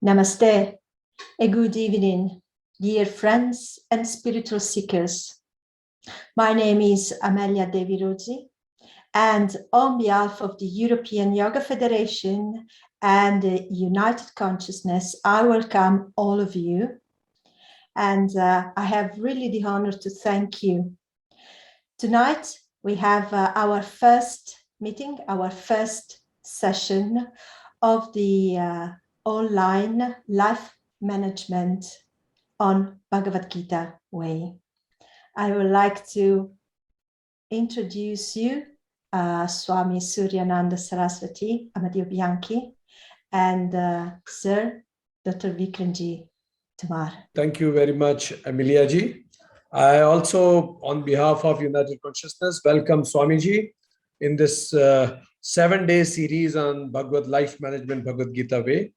Namaste, a good evening, dear friends and spiritual seekers. My name is Amelia Devi Rozzi, and on behalf of the European Yoga Federation and the United Consciousness, I welcome all of you. And I have really the honor to thank you. Tonight, we have our first meeting, our first session of the online life management on Bhagavad Gita way. I would like to introduce you Swami Suryananda Swaraswati, Amadio Bianchi, and Sir Dr. Vikrant Singh Tomar. Thank you very much, Amelia ji. I also, on behalf of United Consciousness, welcome Swamiji in this 7-day series on Bhagavad Life Management, Bhagavad Gita way.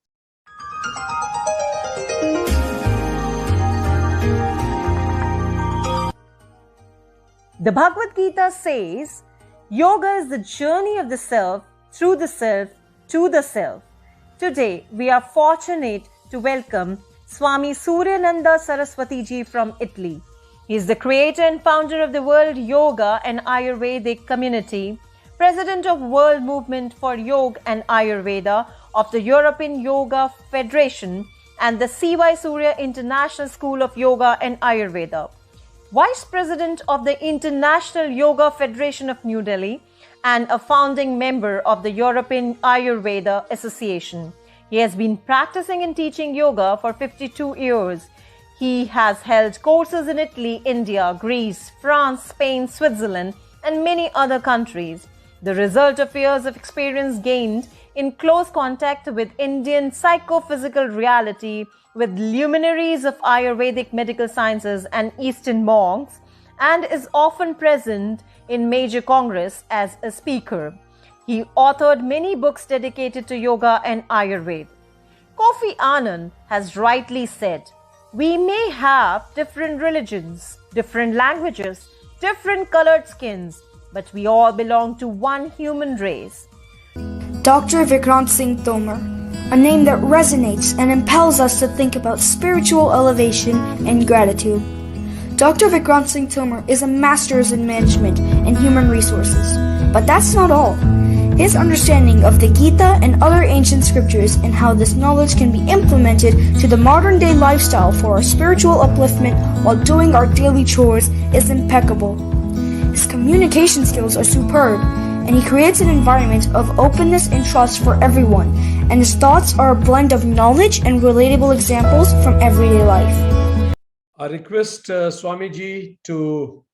The Bhagavad Gita says, yoga is the journey of the self, through the self, to the self. Today, we are fortunate to welcome Swami Suryananda Saraswati ji from Italy. He is the creator and founder of the World Yoga and Ayurvedic Community, President of World Movement for Yoga and Ayurveda of the European Yoga Federation and the C.Y. Surya International School of Yoga and Ayurveda, Vice President of the International Yoga Federation of New Delhi, and a founding member of the European Ayurveda Association. He has been practicing and teaching yoga for 52 years. He has held courses in Italy, India, Greece, France, Spain, Switzerland, and many other countries. The result of years of experience gained in close contact with Indian psychophysical reality, with luminaries of Ayurvedic medical sciences and Eastern monks, and is often present in major congress as a speaker. He authored many books dedicated to yoga and Ayurveda. Kofi Annan has rightly said, we may have different religions, different languages, different colored skins, but we all belong to one human race. Dr. Vikrant Singh Tomar, a name that resonates and impels us to think about spiritual elevation and gratitude. Dr. Vikrant Singh Tomar is a master's in management and human resources. But that's not all. His understanding of the Gita and other ancient scriptures and how this knowledge can be implemented to the modern-day lifestyle for our spiritual upliftment while doing our daily chores is impeccable. His communication skills are superb, and he creates an environment of openness and trust for everyone, and his thoughts are a blend of knowledge and relatable examples from everyday life. I request Swamiji to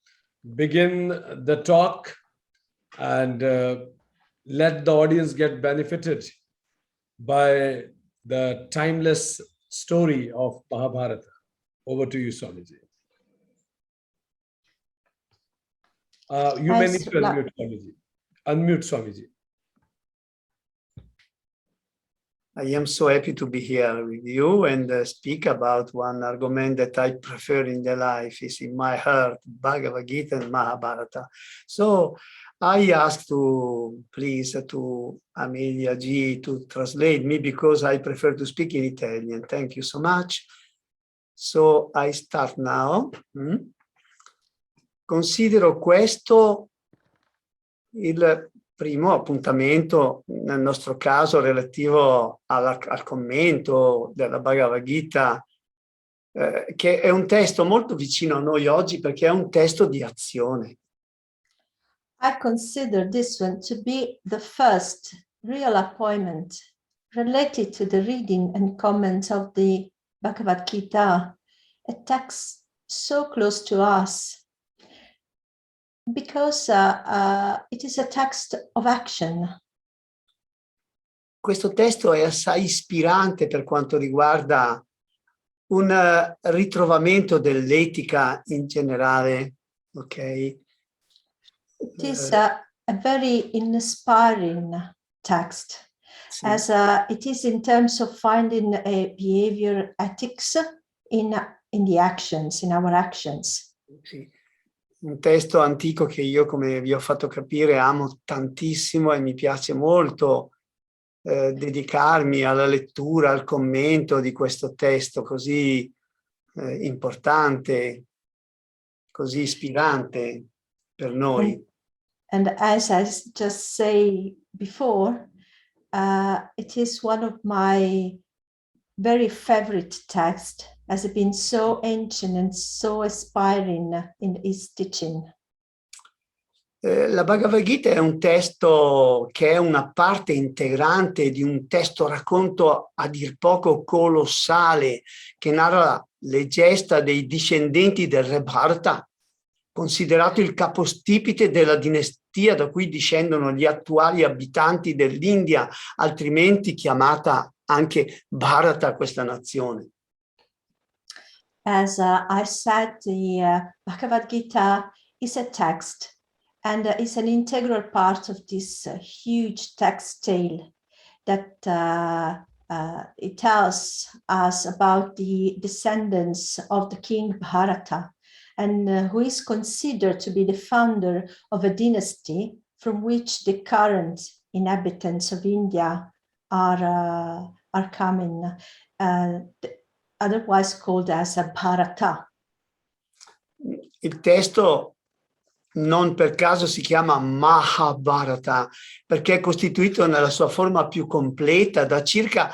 begin the talk and let the audience get benefited by the timeless story of Mahabharata. Over to you, Swamiji. You may need to unmute, Swamiji. Unmute, Swamiji. I am so happy to be here with you and speak about one argument that I prefer in the life, is in my heart, Bhagavad Gita and Mahabharata. So I ask to Amelia G to translate me because I prefer to speak in Italian. Thank you so much. So I start now. Considero questo il primo appuntamento, nel nostro caso relativo al commento della Bhagavad Gita, che è un testo molto vicino a noi oggi perché è un testo di azione. I consider this one to be the first real appointment related to the reading and comment of the Bhagavad Gita, a text so close to us, because it is a text of action. Questo testo è assai ispirante per quanto riguarda un ritrovamento dell'etica in generale, ok? It is a very inspiring text, Sì. as it is in terms of finding a behavior ethics in the actions, in our actions. Sì. Un testo antico che io, come vi ho fatto capire, amo tantissimo e mi piace molto dedicarmi alla lettura, al commento di questo testo così importante, così ispirante per noi. And as I just say before, it is one of my very favorite texts, has been so ancient and so aspiring in its teaching. La Bhagavad Gita è un testo che è una parte integrante di un testo racconto a dir poco colossale che narra le gesta dei discendenti del re Bharata, considerato il capostipite della dinastia da cui discendono gli attuali abitanti dell'India, altrimenti chiamata anche Bharata, questa nazione. As I said, the Bhagavad Gita is a text and is an integral part of this huge text tale that it tells us about the descendants of the king Bharata, and who is considered to be the founder of a dynasty from which the current inhabitants of India are coming, otherwise called as a Bharata. Il testo non per caso si chiama Mahabharata, perché è costituito nella sua forma più completa da circa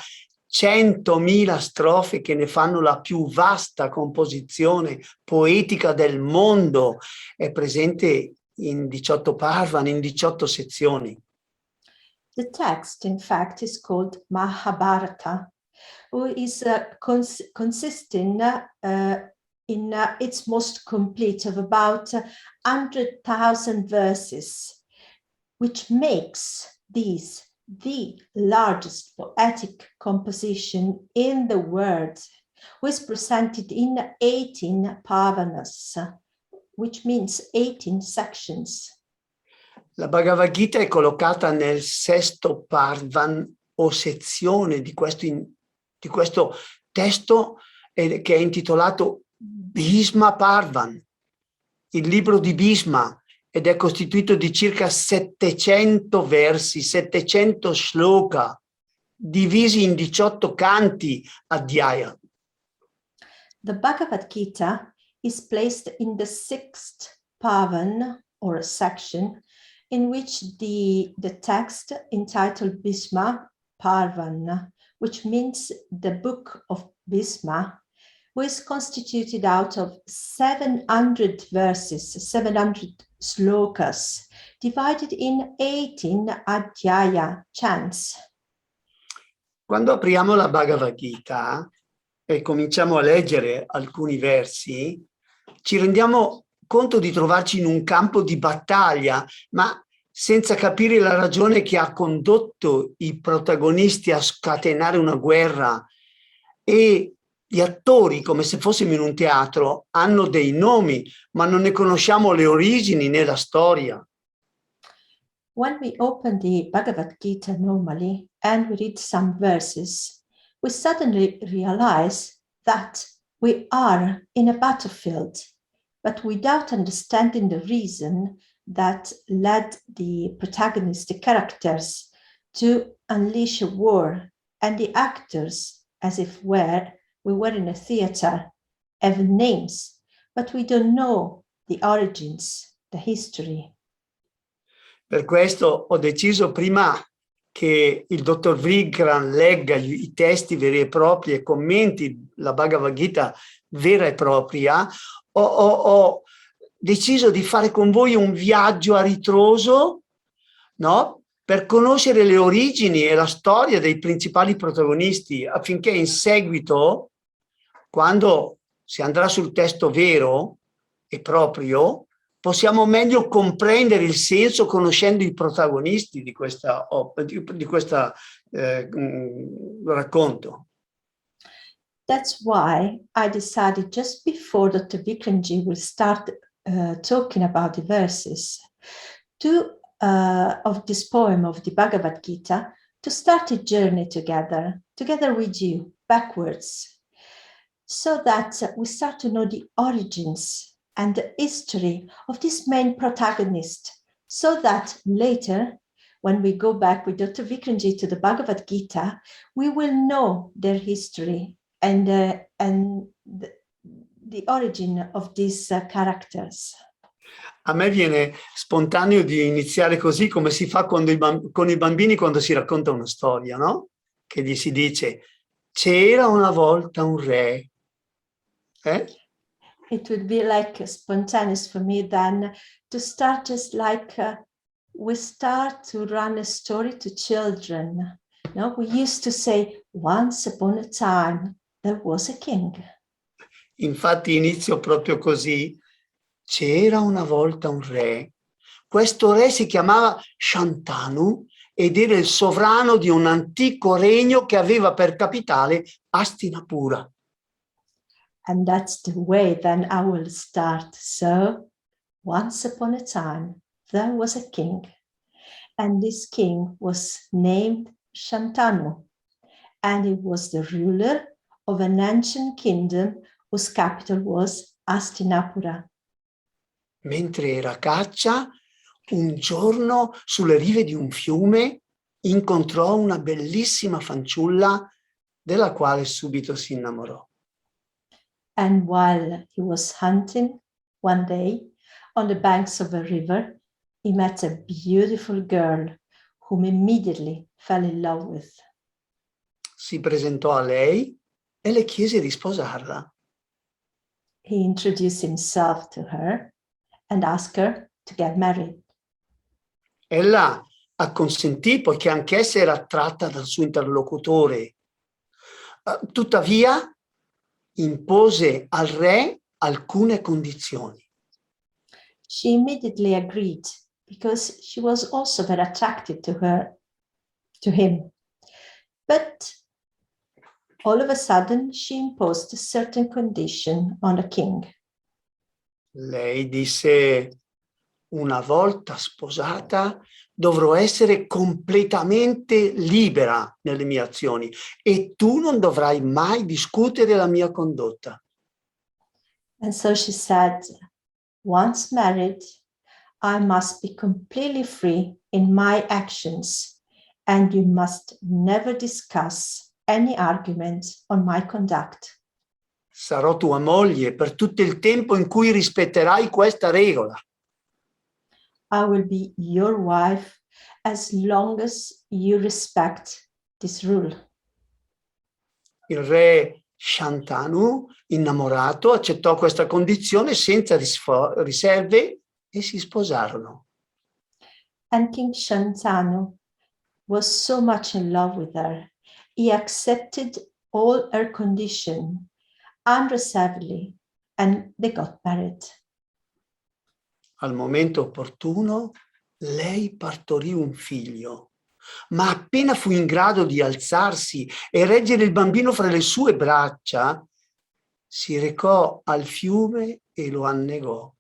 100.000 strofe che ne fanno la più vasta composizione poetica del mondo. È presente in 18 parvan, in 18 sezioni. The text, in fact, is called Mahabharata, which is consisting in its most complete of about 100,000 verses, which makes these the largest poetic composition in the world, which is presented in 18 parvanas, which means 18 sections. La Bhagavad Gita è collocata nel sesto parvan o sezione di questo testo che è intitolato Bhisma Parvan, il libro di Bhisma, ed è costituito di circa 700 versi, 700 shloka, divisi in 18 canti adhyaya. The Bhagavad Gita is placed in the sixth parvan or section, in which the text entitled Bhisma Parvan, which means the book of Bhisma, was constituted out of 700 verses, 700 slokas, divided in 18 adhyaya chants. Quando apriamo la Bhagavad Gita e cominciamo a leggere alcuni versi, ci rendiamo conto di trovarci in un campo di battaglia, ma senza capire la ragione che ha condotto i protagonisti a scatenare una guerra. E gli attori, come se fossimo in un teatro, hanno dei nomi, ma non ne conosciamo le origini né la storia. When we open the Bhagavad Gita normally and we read some verses, we suddenly realize that we are in a battlefield, but without understanding the reason that led the protagonist, the characters, to unleash a war, and the actors, as if we were in a theater, have names, but we don't know the origins, the history. Per questo ho deciso, prima che il dottor Vikrant legga i testi veri e propri e commenti la Bhagavad Gita vera e propria, ho deciso di fare con voi un viaggio a ritroso, no? Per conoscere le origini e la storia dei principali protagonisti, affinché in seguito, quando si andrà sul testo vero e proprio, possiamo meglio comprendere il senso conoscendo i protagonisti di questo racconto. That's why I decided just before Dr. Vikrantji will start talking about the verses of this poem of the Bhagavad Gita, to start a journey together with you, backwards, so that we start to know the origins and the history of this main protagonist, so that later when we go back with Dr. Vikranji to the Bhagavad Gita, we will know their history and the origin of these characters. A me viene spontaneo di iniziare così come si fa con i bambini quando si racconta una storia, no? Che gli si dice, c'era una volta un re. It would be like spontaneous for me then to start just like we start to run a story to children. No? We used to say, once upon a time, there was a king. Infatti inizio proprio così. C'era una volta un re. Questo re si chiamava Shantanu ed era il sovrano di un antico regno che aveva per capitale Hastinapura. And that's the way then I will start. So, once upon a time, there was a king. And this king was named Shantanu. And he was the ruler of an ancient kingdom whose capital was Hastinapura. Mentre era a caccia, un giorno sulle rive di un fiume incontrò una bellissima fanciulla della quale subito si innamorò. And while he was hunting one day on the banks of a river, he met a beautiful girl whom immediately fell in love with. Si presentò a lei e le chiese di sposarla. He introduced himself to her and asked her to get married. Ella acconsentì poiché anch'essa era attratta dal suo interlocutore. Tuttavia impose al re alcune condizioni. She immediately agreed because she was also very attracted to him. But all of a sudden she imposed a certain condition on the king. Lei disse: una volta sposata dovrò essere completamente libera nelle mie azioni e tu non dovrai mai discutere la mia condotta. And so she said, once married, I must be completely free in my actions, and you must never discuss any argument on my conduct. Sarò tua moglie per tutto il tempo in cui rispetterai questa regola. I will be your wife as long as you respect this rule. Il re Shantanu, innamorato, accettò questa condizione senza riserve e si sposarono. And King Shantanu was so much in love with her. He accepted all her conditions unreservedly, and they got married. Al momento opportuno, lei partorì un figlio, ma appena fu in grado di alzarsi e reggere il bambino fra le sue braccia, si recò al fiume e lo annegò.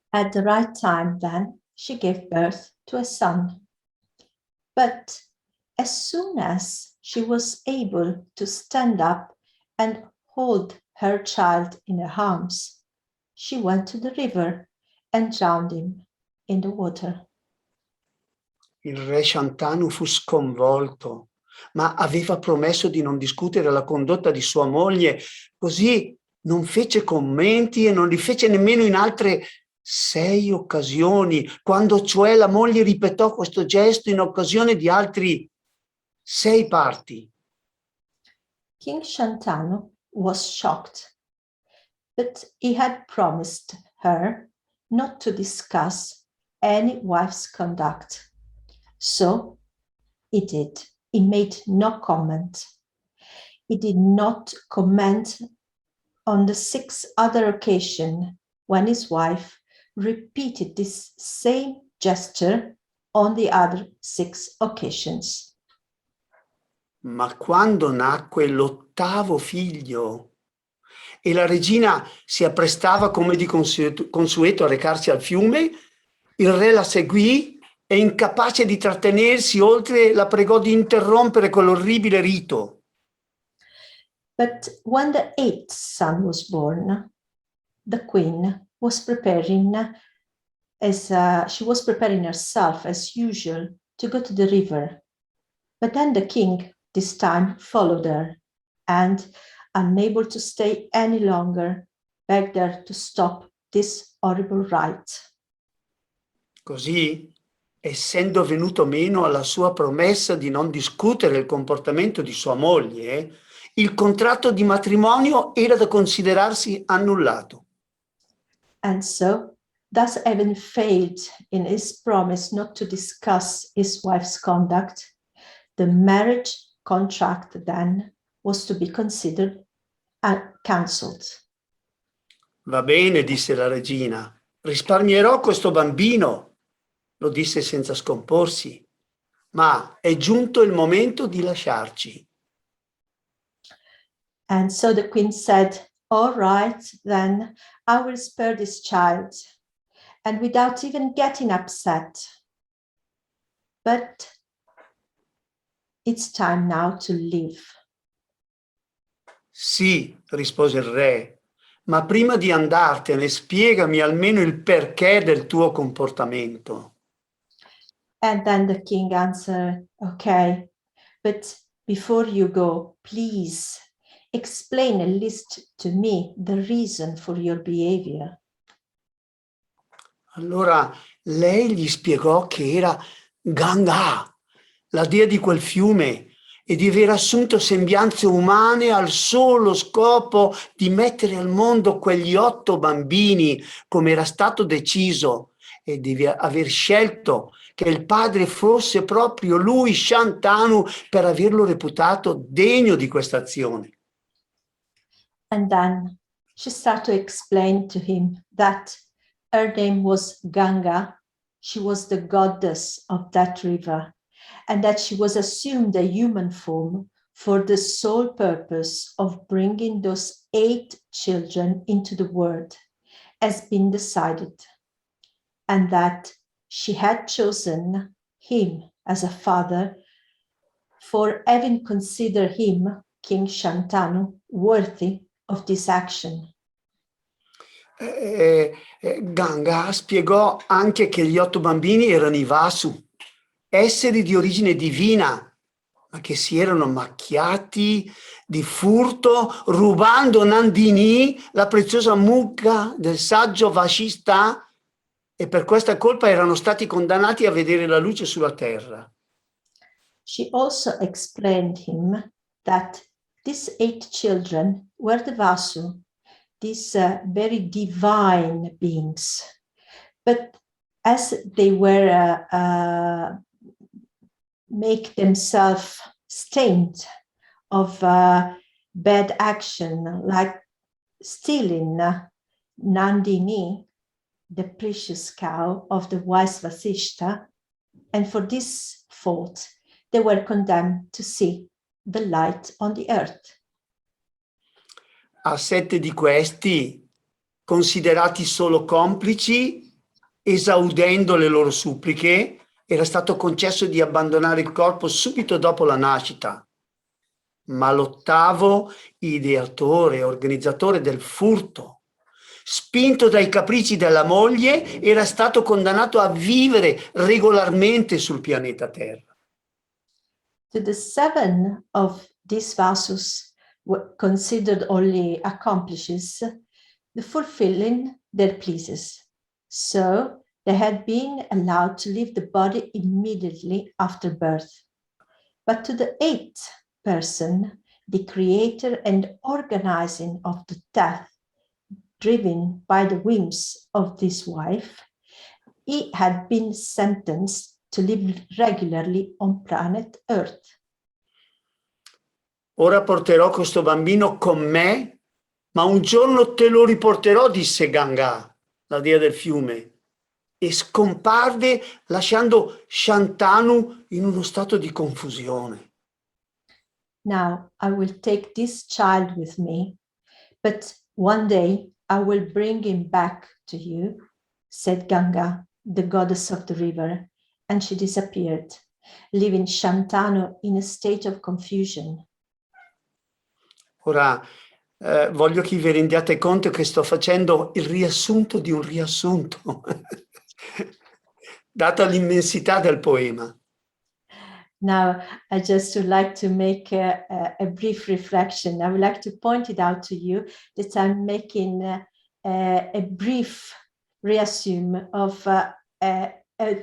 At the right time, then, she gave birth to a son. But as soon as she was able to stand up and hold her child in her arms, she went to the river and drowned him in the water. Il re Shantanu fu sconvolto, ma aveva promesso di non discutere la condotta di sua moglie, così non fece commenti e non li fece nemmeno in altre 6 occasioni, quando cioè la moglie ripetò questo gesto in occasione di altri 6 parti. King Shantanu was shocked, but he had promised her not to discuss any wife's conduct. So he did. He made no comment. He did not comment on the 6 other occasions when his wife repeated this same gesture on the other 6 occasions. Ma quando nacque l'8º figlio e la regina si apprestava come di consueto a recarsi al fiume, il re la seguì e, incapace di trattenersi oltre, la pregò di interrompere quell'orribile rito. But when the 8th son was born, the queen was preparing as she was preparing herself as usual to go to the river. But then the king this time followed her and, unable to stay any longer, begged her to stop this horrible rite. Così, essendo venuto meno alla sua promessa di non discutere il comportamento di sua moglie, il contratto di matrimonio era da considerarsi annullato. And so, thus having failed in his promise not to discuss his wife's conduct, the marriage contract then was to be considered cancelled. Va bene, disse la regina, risparmierò questo bambino, lo disse senza scomporsi, ma è giunto il momento di lasciarci. And so the queen said, all right, then I will spare this child, and without even getting upset. But it's time now to leave. Sì, rispose il re, ma prima di andartene spiegami almeno il perché del tuo comportamento. And then the king answered, okay, but before you go, please explain at least to me the reason for your behavior. Allora lei gli spiegò che era Ganga, la dea di quel fiume, e di aver assunto sembianze umane al solo scopo di mettere al mondo quegli 8 bambini, come era stato deciso, e di aver scelto che il padre fosse proprio lui, Shantanu, per averlo reputato degno di questa azione. And then she started to explain to him that her name was Ganga, she was the goddess of that river, and that she was assumed a human form for the sole purpose of bringing those 8 children into the world, as been decided, and that she had chosen him as a father for having considered him, King Shantanu, worthy of this action. Ganga spiegò anche che gli 8 bambini erano i Vasu, esseri di origine divina, ma che si erano macchiati di furto rubando Nandini, la preziosa mucca del saggio Vashista, e per questa colpa erano stati condannati a vedere la luce sulla terra. She also explained him that these 8 children were the Vasu, these very divine beings. But as they were make themselves stained of bad action, like stealing Nandini, the precious cow of the wise Vasishta, and for this fault they were condemned to see the light on the earth. A 7 di questi, considerati solo complici, esaudendo le loro suppliche, era stato concesso di abbandonare il corpo subito dopo la nascita. Ma l'8º, ideatore e organizzatore del furto, spinto dai capricci della moglie, era stato condannato a vivere regolarmente sul pianeta Terra. To the 7 of these Vasus were considered only accomplices, the fulfilling their pleases. So they had been allowed to leave the body immediately after birth. But to the 8th person, the creator and organizing of the death, driven by the whims of this wife, he had been sentenced to live regularly on planet Earth. Ora porterò questo bambino con me, ma un giorno te lo riporterò, disse Ganga, la dea del fiume, e scomparve lasciando Shantanu in uno stato di confusione. Now I will take this child with me, but one day I will bring him back to you, said Ganga, the goddess of the river, and she disappeared, leaving Shantanu in a state of confusion. Ora voglio che vi rendiate conto che sto facendo il riassunto di un riassunto. data l'immensità del poema. Now, I just would like to make a brief reflection. I would like to point it out to you that I'm making a brief resume of an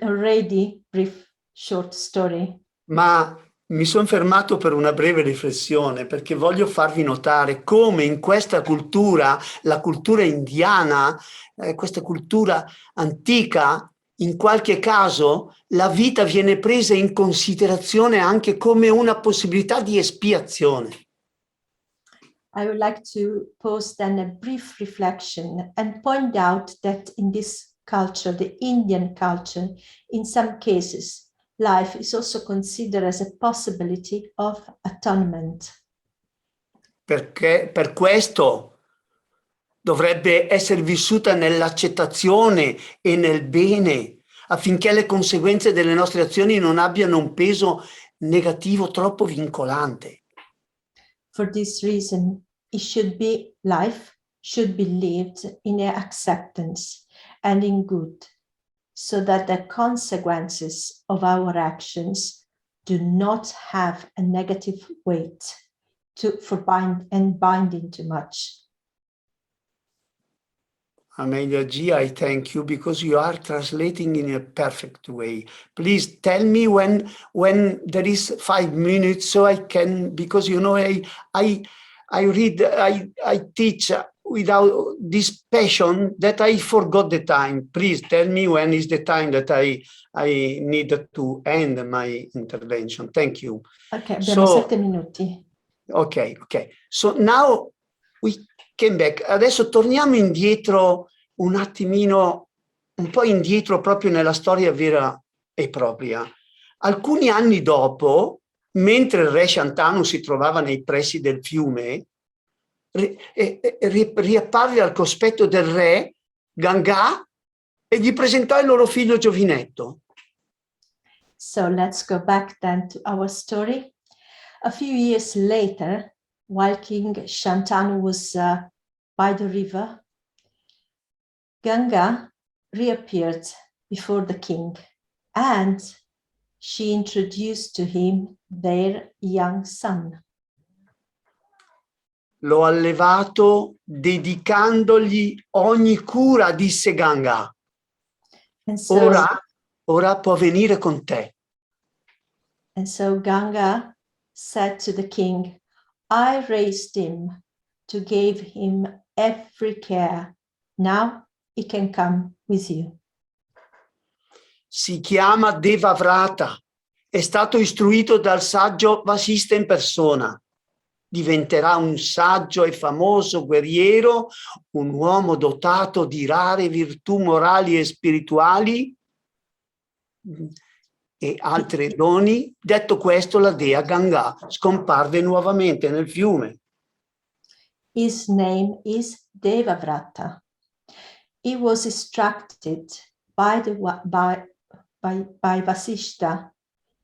already brief short story. Ma mi sono fermato per una breve riflessione perché voglio farvi notare come in questa cultura, la cultura indiana, questa cultura antica, in qualche caso la vita viene presa in considerazione anche come una possibilità di espiazione. I would like to pose then a brief reflection and point out that in this culture, the Indian culture, in some cases, life is also considered as a possibility of atonement. Perché per questo dovrebbe essere vissuta nell'accettazione e nel bene, affinché le conseguenze delle nostre azioni non abbiano un peso negativo troppo vincolante. For this reason, life should be lived in acceptance and in good, so that the consequences of our actions do not have a negative weight binding too much. Amelia G, I thank you because you are translating in a perfect way. Please tell me when there is 5 minutes so I can, because you know I read, I teach without this passion that I forgot the time. Please tell me when is the time that I need to end my intervention. Thank you. Ok, abbiamo 7 minuti. Ok. So now we came back. Adesso torniamo indietro un attimino, un po' indietro proprio nella storia vera e propria. Alcuni anni dopo, mentre il re Shantanu si trovava nei pressi del fiume, riapparve al cospetto del re Ganga e gli presentò il loro figlio giovinetto. So let's go back then to our story. A few years later, while King Shantanu was by the river, Ganga reappeared before the king, and she introduced to him their young son. L'ho allevato dedicandogli ogni cura, disse Ganga. And so, ora può venire con te. And so Ganga said to the king, I raised him to give him every care. Now he can come with you. Si chiama Devavrata. È stato istruito dal saggio Vasista in persona. Diventerà un saggio e famoso guerriero, un uomo dotato di rare virtù morali e spirituali e altri doni. Detto questo, la dea Ganga scomparve nuovamente nel fiume. His name is Devavrata. He was instructed by Vasishta,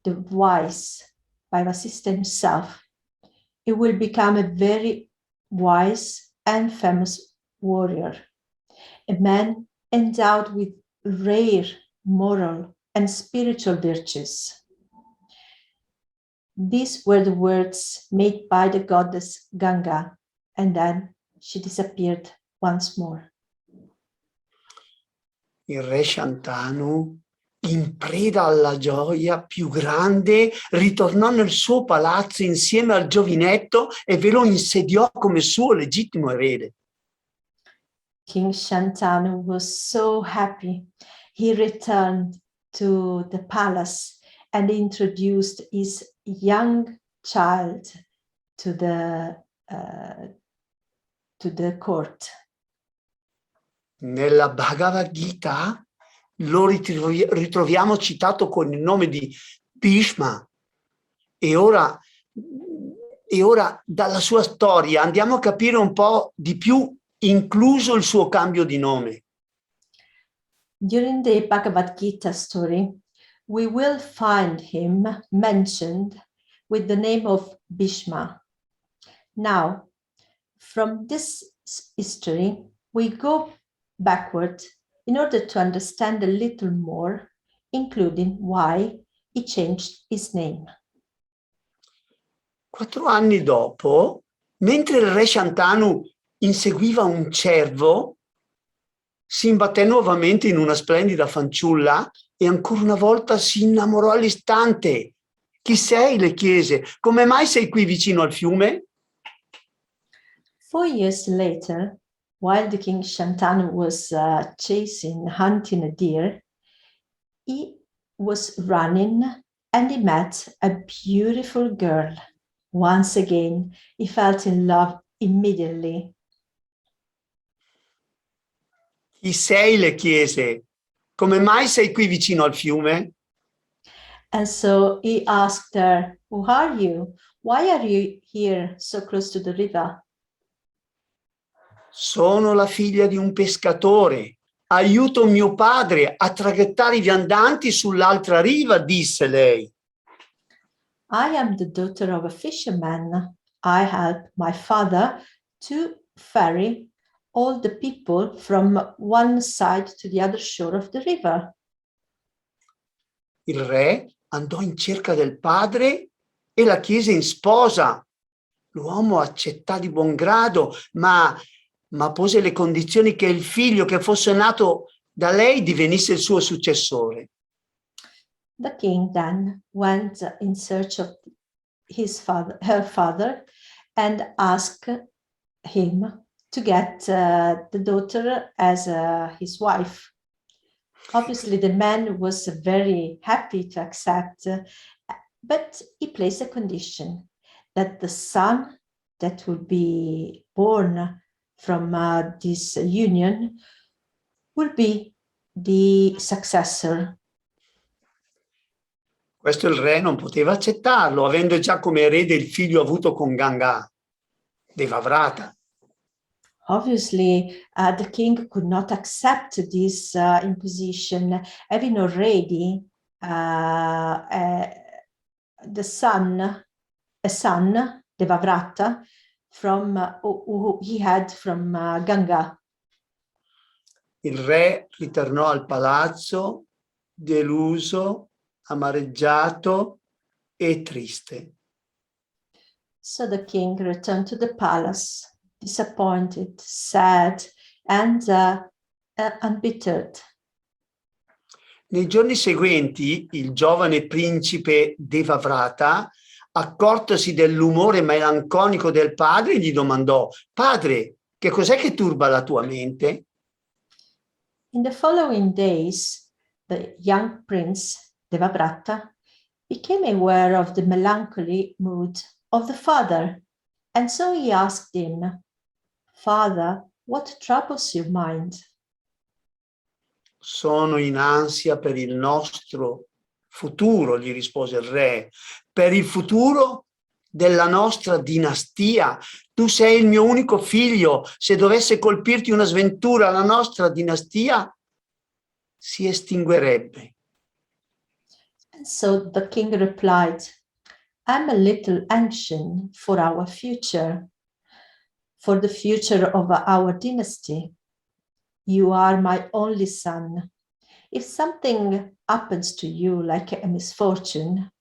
the wise, by Vasishta himself. He will become a very wise and famous warrior, a man endowed with rare moral and spiritual virtues. These were the words made by the goddess Ganga, and then she disappeared once more. Il re Shantanu, in preda alla gioia più grande, ritornò nel suo palazzo insieme al giovinetto e ve lo insediò come suo legittimo erede. King Shantanu was so happy. He returned to the palace and introduced his young child to the court. Nella Bhagavad Gita lo ritroviamo citato con il nome di Bhishma e ora dalla sua storia andiamo a capire un po' di più, incluso il suo cambio di nome. During the Bhagavad Gita story, we will find him mentioned with the name of Bhishma. Now, from this history, we go backward in order to understand a little more including why he changed his name. 4 anni dopo, mentre il re Shantanu inseguiva un cervo, si imbatté nuovamente in una splendida fanciulla e ancora una volta si innamorò all'istante. Chi sei? Le chiese. Come mai sei qui vicino al fiume? 4 years later, while the king Shantanu was hunting a deer, he was running and he met a beautiful girl. Once again, he felt in love immediately. Chi sei? Le chiese. Come mai sei qui vicino al fiume? And so he asked her, "Who are you? Why are you here so close to the river?" Sono la figlia di un pescatore. Aiuto mio padre a traghettare i viandanti sull'altra riva, disse lei. I am the daughter of a fisherman. I help my father to ferry all the people from one side to the other shore of the river. Il re andò in cerca del padre e la chiese in sposa. L'uomo accettò di buon grado, ma pose le condizioni che il figlio che fosse nato da lei divenisse il suo successore. The king then went in search of her father, and asked him to get the daughter as his wife. Obviously, the man was very happy to accept, but he placed a condition that the son that would be born from this union will be the successor. Questo il re non poteva accettarlo, avendo già come erede il figlio avuto con Ganga, Devavrata. Obviously, the king could not accept this imposition, having already a son, Devavrata, who he had from Ganga. Il re ritornò al palazzo, deluso, amareggiato e triste. So the king returned to the palace, disappointed, sad, and embittered. Nei giorni seguenti, il giovane principe Devavrata, accortosi dell'umore melanconico del padre, gli domandò: "Padre, che cos'è che turba la tua mente?" In the following days, the young prince Devavrata became aware of the melancholy mood of the father, and so he asked him, "Father, what troubles your mind?" Sono in ansia per il nostro futuro, gli rispose il re, per il futuro della nostra dinastia. Tu sei il mio unico figlio. Se dovesse colpirti una sventura, la nostra dinastia si estinguerebbe. And so the king replied, "I'm a little anxious for our future, for the future of our dynasty. You are my only son. If something happens to you like a misfortune,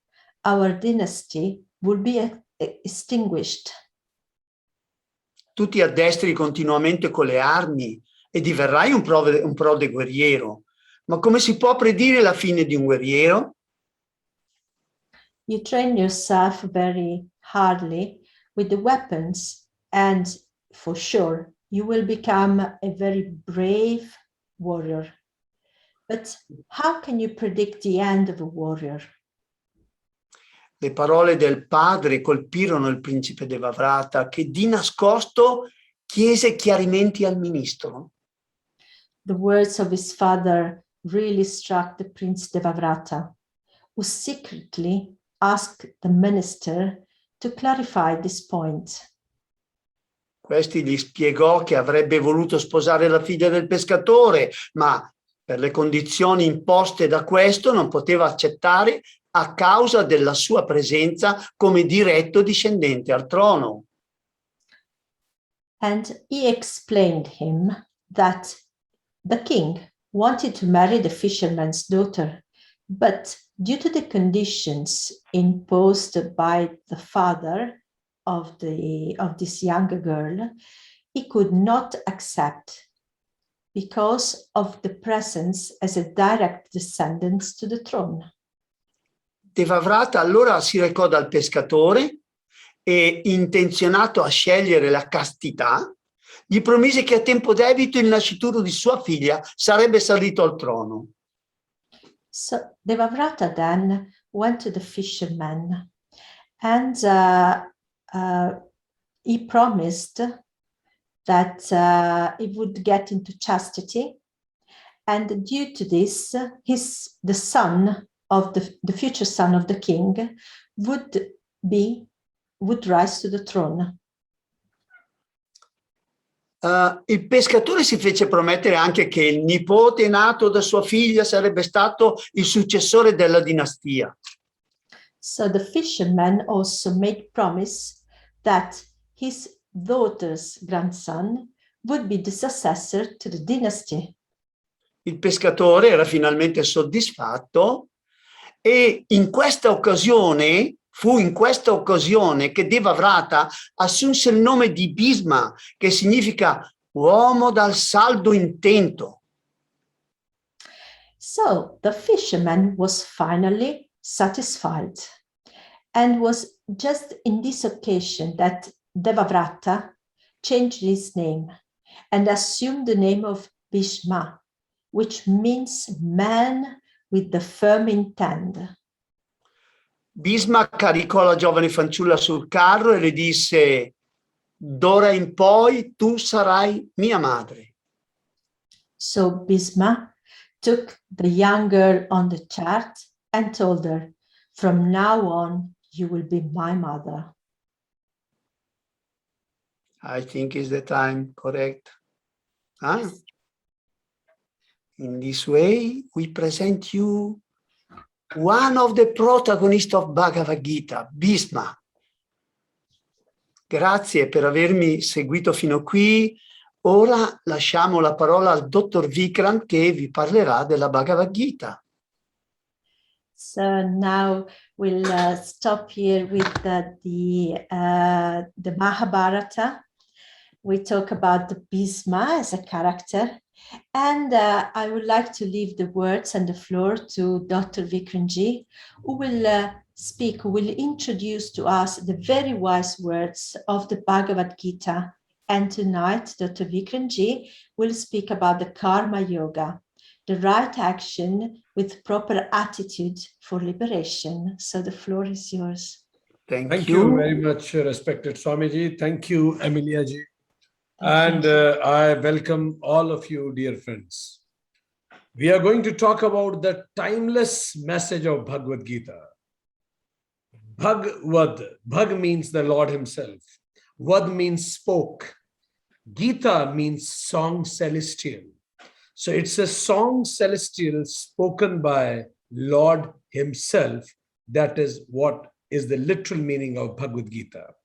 our dynasty will be extinguished." Tu ti addestri continuamente con le armi e diverrai un prode guerriero. Ma come si può predire la fine di un guerriero? You train yourself very hardly with the weapons, and for sure you will become a very brave warrior. But how can you predict the end of a warrior? Le parole del padre colpirono il principe Devavrata, che di nascosto chiese chiarimenti al ministro. The words of his father really struck the Prince Devavrata, who secretly asked the minister to clarify this point. Questi gli spiegò che avrebbe voluto sposare la figlia del pescatore, ma per le condizioni imposte da questo non poteva accettare a causa della sua presenza come diretto discendente al trono. And he explained him that the king wanted to marry the fisherman's daughter But due to the conditions imposed by the father of this younger girl, he could not accept because of the presence as a direct descendant to the throne. Devavrata allora si recò dal pescatore e, intenzionato a scegliere la castità, gli promise che a tempo debito il nascituro di sua figlia sarebbe salito al trono. So Devavrata then went to the fisherman and he promised that he would get into chastity, and due to this, the son of the future son of the king would rise to the throne. Il pescatore si fece promettere anche che il nipote nato da sua figlia sarebbe stato il successore della dinastia. So the fisherman also made promise that his daughter's grandson would be the successor to the dynasty. Il pescatore era finalmente soddisfatto e fu in questa occasione che Devavrata assunse il nome di Bhisma, che significa uomo dal saldo intento. So the fisherman was finally satisfied, and was just in this occasion that Devavrata changed his name and assumed the name of Bhishma, which means man with the firm intent. Bhisma caricò la giovane fanciulla sul carro e le disse: d'ora in poi tu sarai mia madre. So Bhisma took the young girl on the chart and told her, from now on, you will be my mother. I think is the time correct. Huh? Yes. In this way, we present you one of the protagonists of Bhagavad Gita, Bhisma. Grazie per avermi seguito fino qui. Ora lasciamo la parola al dottor Vikrant che vi parlerà della Bhagavad Gita. So now we'll stop here with the Mahabharata. We talk about the Bhisma as a character. And I would like to leave the words and the floor to Dr. Vikrantji, who will introduce to us the very wise words of the Bhagavad Gita. And tonight, Dr. Vikrantji will speak about the Karma Yoga, the right action with proper attitude for liberation. So the floor is yours. Thank you you. very much, respected Swamiji. Thank you, Amelia-ji. And I welcome all of you, dear friends. We are going to talk about the timeless message of Bhagavad Gita. Bhagavad. Bhag means the Lord himself. Vad means spoke. Gita means song celestial. So it's a song celestial spoken by Lord himself. That is what is the literal meaning of Bhagavad Gita.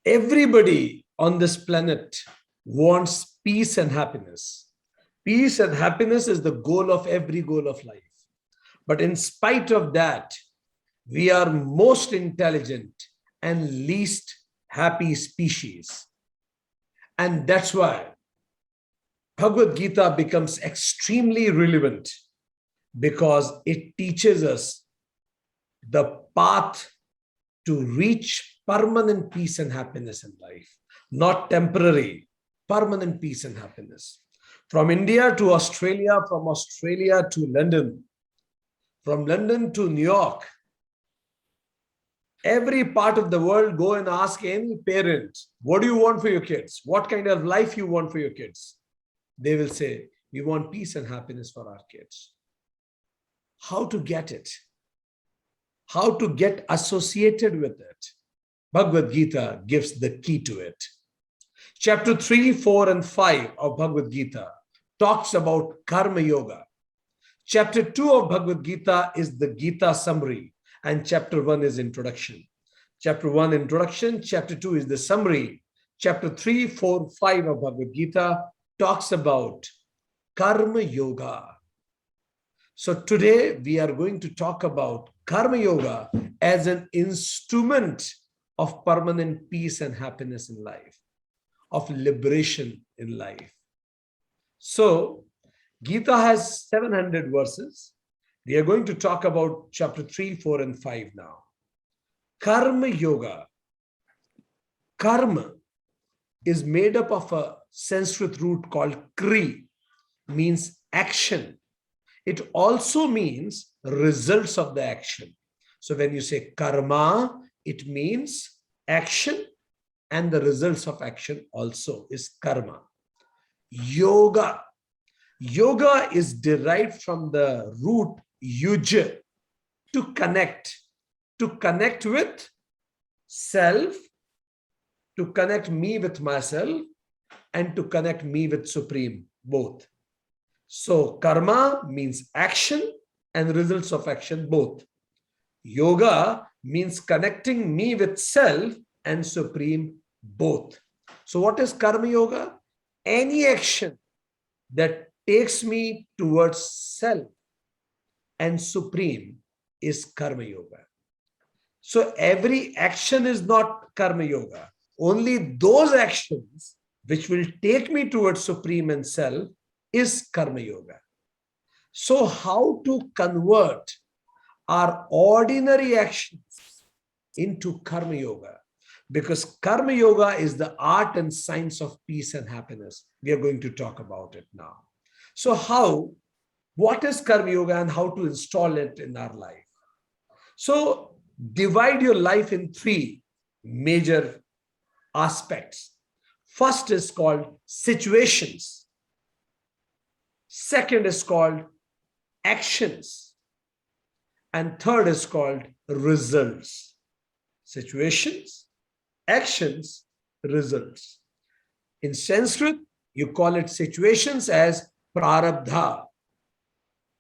Everybody on this planet wants peace and happiness. Peace and happiness is the goal of every goal of life. But in spite of that, we are most intelligent and least happy species. And that's why Bhagavad Gita becomes extremely relevant, because it teaches us the path to reach permanent peace and happiness in life, not temporary, permanent peace and happiness. From India to Australia, from Australia to London, from London to New York, every part of the world, go and ask any parent, what do you want for your kids? What kind of life you want for your kids? They will say, we want peace and happiness for our kids. How to get it? How to get associated with it? Bhagavad Gita gives the key to it. Chapter 3, 4, and 5 of Bhagavad Gita talks about Karma Yoga. Chapter 2 of Bhagavad Gita is the Gita summary, and chapter 1 is introduction. Chapter 1 introduction, chapter 2 is the summary. Chapter 3, 4, 5 of Bhagavad Gita talks about Karma Yoga. So today we are going to talk about Karma Yoga as an instrument of permanent peace and happiness in life, of liberation in life. So Gita has 700 verses. We are going to talk about chapter 3, 4, and 5 now. Karma Yoga. Karma is made up of a Sanskrit root called kri, means action. It also means results of the action. So when you say karma, it means action, and the results of action also is karma. Yoga. Yoga is derived from the root yuj, to connect with self, to connect me with myself, and to connect me with Supreme, both. So karma means action and results of action, both. Yoga means connecting me with self and Supreme, both. So what is Karma Yoga? Any action that takes me towards self and Supreme is Karma Yoga. So every action is not Karma Yoga. Only those actions which will take me towards Supreme and self is Karma Yoga. So how to convert our ordinary actions into Karma Yoga? Because Karma Yoga is the art and science of peace and happiness. We are going to talk about it now. So what is Karma Yoga and how to install it in our life? So divide your life in 3 major aspects. First is called situations. Second is called actions. And third is called results. Situations, actions, results. In Sanskrit, you call it situations as prarabdha.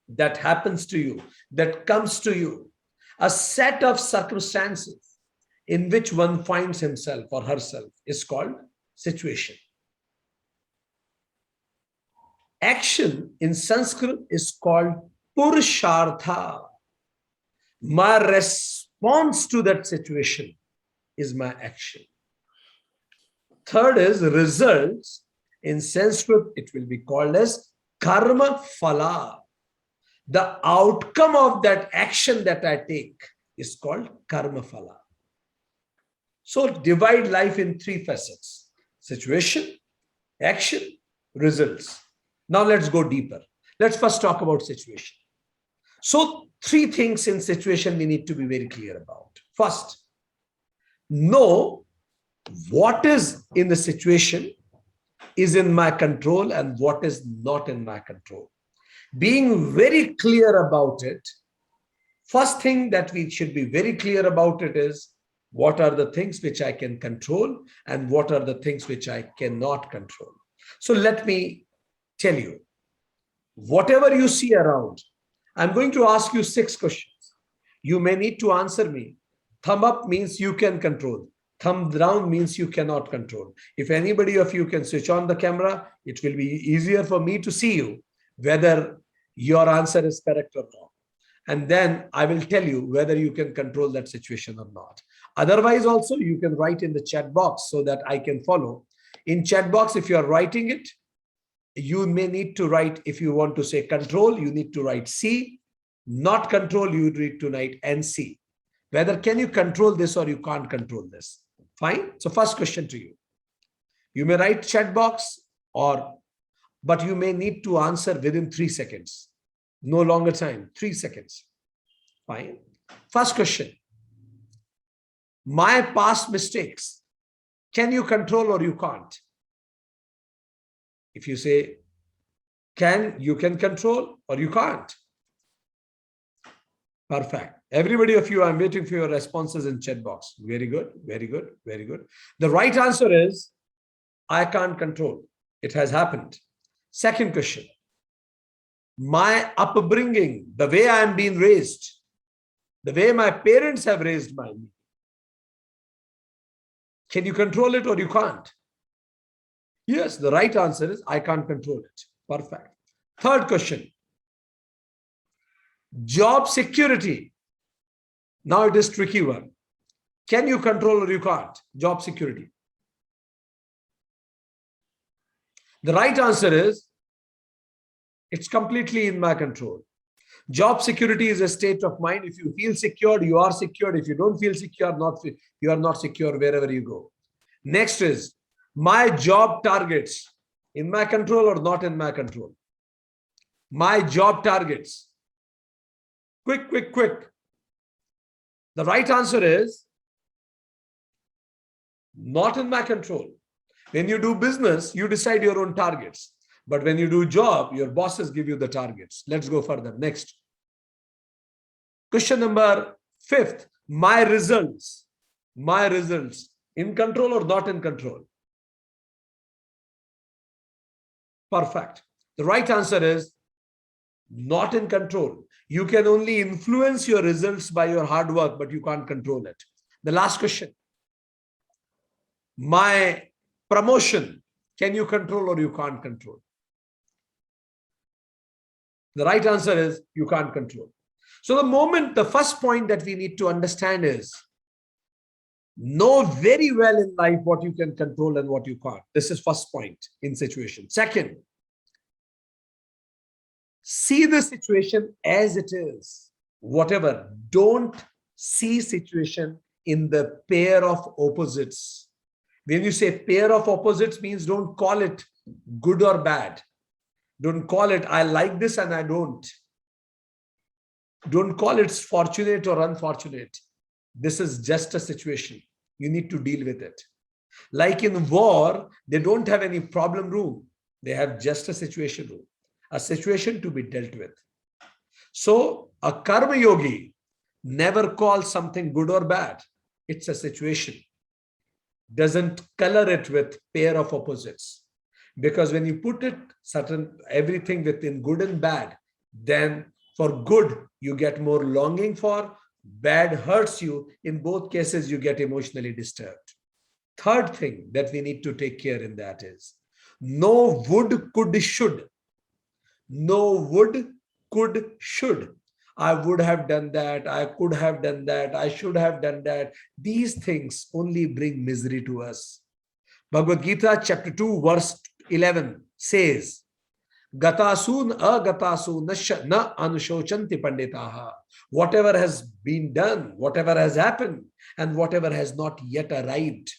That happens to you, that comes to you. A set of circumstances in which one finds himself or herself is called situation. Action in Sanskrit is called purushartha. My response to that situation is my action. Third is results. In Sanskrit, it will be called as karma phala. The outcome of that action that I take is called karma phala. So divide life in 3 facets: situation, action, results. Now let's go deeper. Let's first talk about situation. So 3 things in situation we need to be very clear about. First, know what is in the situation is in my control and what is not in my control. Being very clear about it, first thing that we should be very clear about it is what are the things which I can control and what are the things which I cannot control. So let me tell you, whatever you see around, I'm going to ask you 6 questions. You may need to answer me. Thumb up means you can control. Thumb down means you cannot control. If anybody of you can switch on the camera, it will be easier for me to see you whether your answer is correct or not. And then I will tell you whether you can control that situation or not. Otherwise, also you can write in the chat box so that I can follow. In chat box, if you are writing it, you may need to write, if you want to say control, you need to write C. Not control, you need to write NC. Whether can you control this or you can't control this. Fine. So first question to you. You may write chat box but you may need to answer within 3 seconds. No longer time, 3 seconds. Fine. First question. My past mistakes, can you control or you can't? If you say you can control or you can't. Perfect. Everybody of you, I'm waiting for your responses in chat box. Very good, very good, very good. The right answer is, I can't control. It has happened. Second question. My upbringing, the way I am being raised, the way my parents have raised me. Can you control it or you can't? Yes, the right answer is I can't control it. Perfect. Third question. Job security. Now it is tricky one. Can you control or you can't? Job security. The right answer is, it's completely in my control. Job security is a state of mind. If you feel secured, you are secured. If you don't feel secure, you are not secure wherever you go. Next is, my job targets. In my control or not in my control? My job targets. Quick. The right answer is, not in my control. When you do business, you decide your own targets. But when you do job, your bosses give you the targets. Let's go further. Next. Question number 5. My results. My results. In control or not in control? Perfect. The right answer is, not in control. You can only influence your results by your hard work, but you can't control it. The last question. My promotion. Can you control or you can't control? The right answer is, you can't control. So the first point that we need to understand is, know very well in life what you can control and what you can't. This is first point in situation. Second, see the situation as it is. Whatever. Don't see situation in the pair of opposites. When you say pair of opposites, means don't call it good or bad. Don't call it I like this and I don't. Don't call it fortunate or unfortunate. This is just a situation. You need to deal with it. Like in war, they don't have any problem room. They have just a situation room. A situation to be dealt with. So a karma yogi never calls something good or bad. It's a situation. Doesn't color it with pair of opposites. Because when you put it everything within good and bad, then for good, you get more longing for, bad hurts you. In both cases, you get emotionally disturbed. Third thing that we need to take care in that is, no would, could, should. No would, could, should. I would have done that. I could have done that. I should have done that. These things only bring misery to us. Bhagavad Gita chapter 2 verse 11 says, Gatasun agatasu na anushochanti panditaha. Whatever has been done, whatever has happened, and whatever has not yet arrived,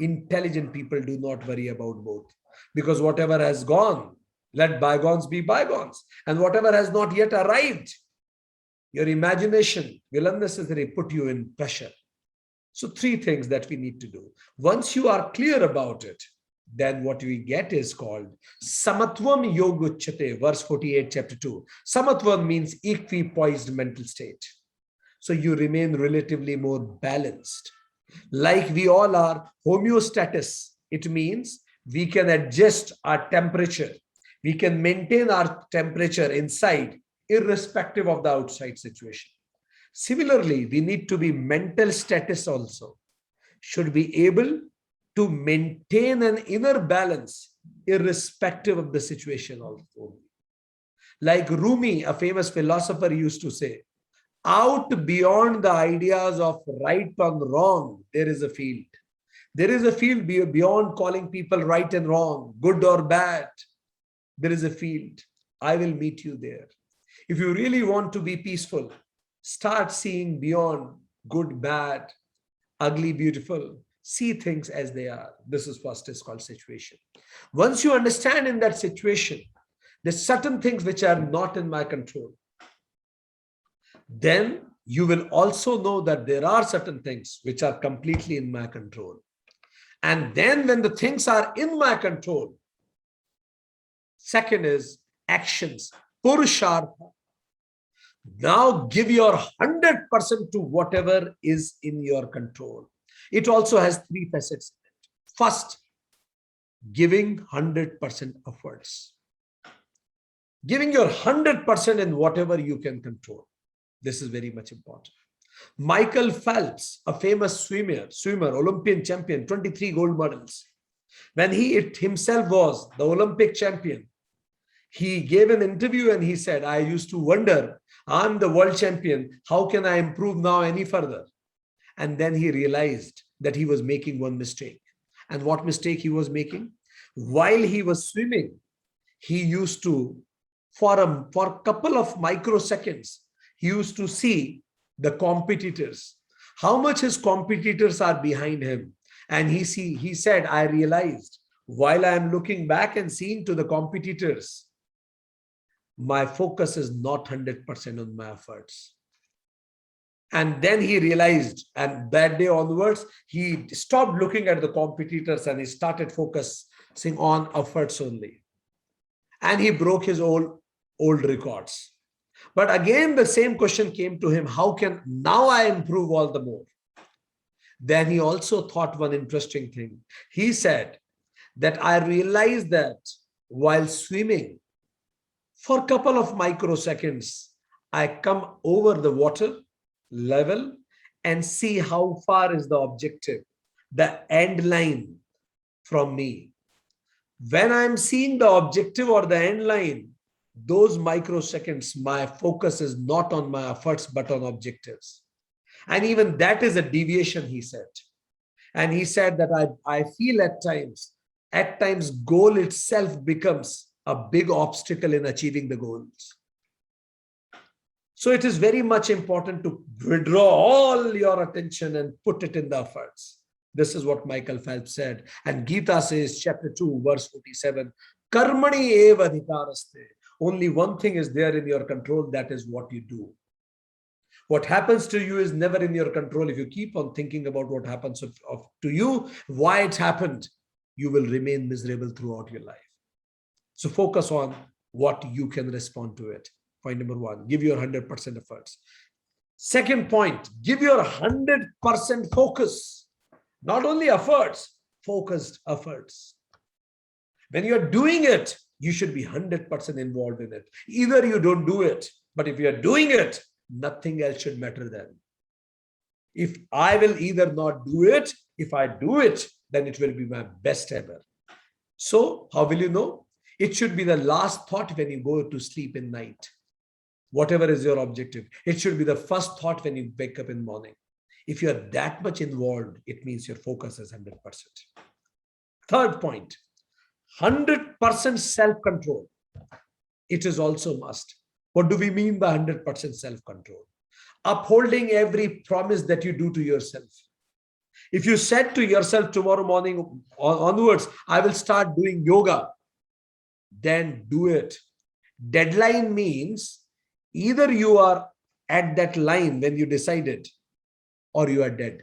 intelligent people do not worry about both. Because whatever has gone, let bygones be bygones. And whatever has not yet arrived, your imagination will unnecessarily put you in pressure. So 3 things that we need to do. Once you are clear about it, then what we get is called Samatvam Yoguchyate, verse 48, chapter 2. Samatvam means equipoised mental state. So you remain relatively more balanced. Like we all are homeostatus. It means we can adjust our temperature. We can maintain our temperature inside, irrespective of the outside situation. Similarly, we need to be mental status also. Should be able to maintain an inner balance irrespective of the situation also. Like Rumi, a famous philosopher, used to say, out beyond the ideas of right and wrong, there is a field. There is a field beyond calling people right and wrong, good or bad. There is a field. I will meet you there. If you really want to be peaceful, start seeing beyond good, bad, ugly, beautiful. See things as they are. This is first is called situation. Once you understand in that situation, there's certain things which are not in my control. Then you will also know that there are certain things which are completely in my control. And then when the things are in my control, second is actions. Purushartha. Now give your 100% to whatever is in your control. It also has 3 facets in it. First, giving 100% efforts. Giving your 100% in whatever you can control. This is very much important. Michael Phelps, a famous swimmer, Olympian champion, 23 gold medals. When he himself was the Olympic champion, He gave an interview and he said, I used to wonder, I'm the world champion. How can I improve now any further? And then he realized that he was making one mistake. And what mistake he was making? While he was swimming, he used to, for a couple of microseconds, he used to see the competitors, how much his competitors are behind him. And he said, I realized while I am looking back and seeing to the competitors, my focus is not 100% on my efforts. And then he realized, and that day onwards, he stopped looking at the competitors and he started focusing on efforts only. And he broke his old records. But again, the same question came to him, how can now I improve all the more? Then he also thought one interesting thing. He said that I realized that while swimming, for a couple of microseconds, I come over the water level and see how far is the objective, the end line from me. When I'm seeing the objective or the end line, those microseconds, my focus is not on my efforts, but on objectives. And even that is a deviation, he said. And he said that I feel at times goal itself becomes a big obstacle in achieving the goals. So it is very much important to withdraw all your attention and put it in the efforts. This is what Michael Phelps said. And Gita says, chapter 2, verse 47, Karmani eva adhikaraste. Only one thing is there in your control, that is what you do. What happens to you is never in your control. If you keep on thinking about what happens to you, why it happened, you will remain miserable throughout your life. So focus on what you can respond to it. Point number one, give your 100% efforts. Second point, give your 100% focus. Not only efforts, focused efforts. When you're doing it, you should be 100% involved in it. Either you don't do it, but if you're doing it, nothing else should matter then. If I will either not do it, if I do it, then it will be my best ever. So how will you know? It should be the last thought when you go to sleep in night. Whatever is your objective, it should be the first thought when you wake up in the morning. If you are that much involved, it means your focus is 100%. Third point, 100% self-control. It is also must. What do we mean by 100% self-control? Upholding every promise that you do to yourself. If you said to yourself tomorrow morning onwards, I will start doing yoga, then do it. Deadline means either you are at that line when you decided, or you are dead.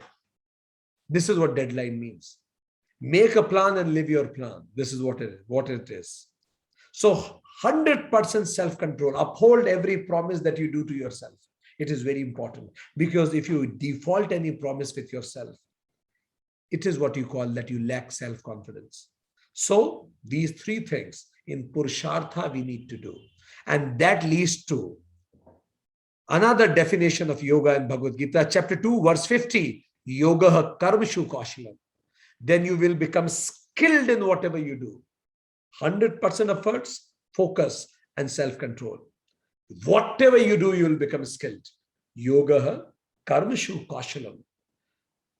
This is what deadline means. Make a plan and live your plan. This is what it is. So 100% self-control. Uphold every promise that you do to yourself. It is very important, because if you default any promise with yourself, it is what you call that you lack self-confidence. So these three things in Purushartha we need to do. And that leads to another definition of yoga in Bhagavad Gita, chapter 2, verse 50, yoga karmashu kaushalam. Then you will become skilled in whatever you do. 100% efforts, focus, and self-control. Whatever you do, you will become skilled. Yoga karmashu kaushalam.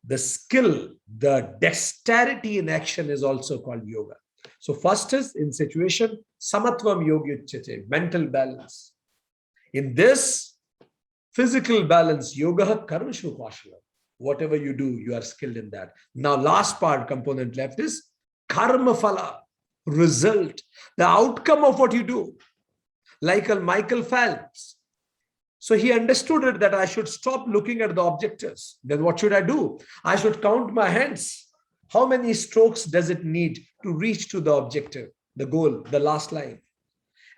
The skill, the dexterity in action is also called yoga. So first is in situation, samatvam yogyuchyate, mental balance. In this physical balance, yoga karmashu kaushalam. Whatever you do, you are skilled in that. Now, last part, component left is karma phala, result, the outcome of what you do. Like Michael Phelps. So he understood it that I should stop looking at the objectives. Then what should I do? I should count my hands. How many strokes does it need to reach to the objective, the goal, the last line?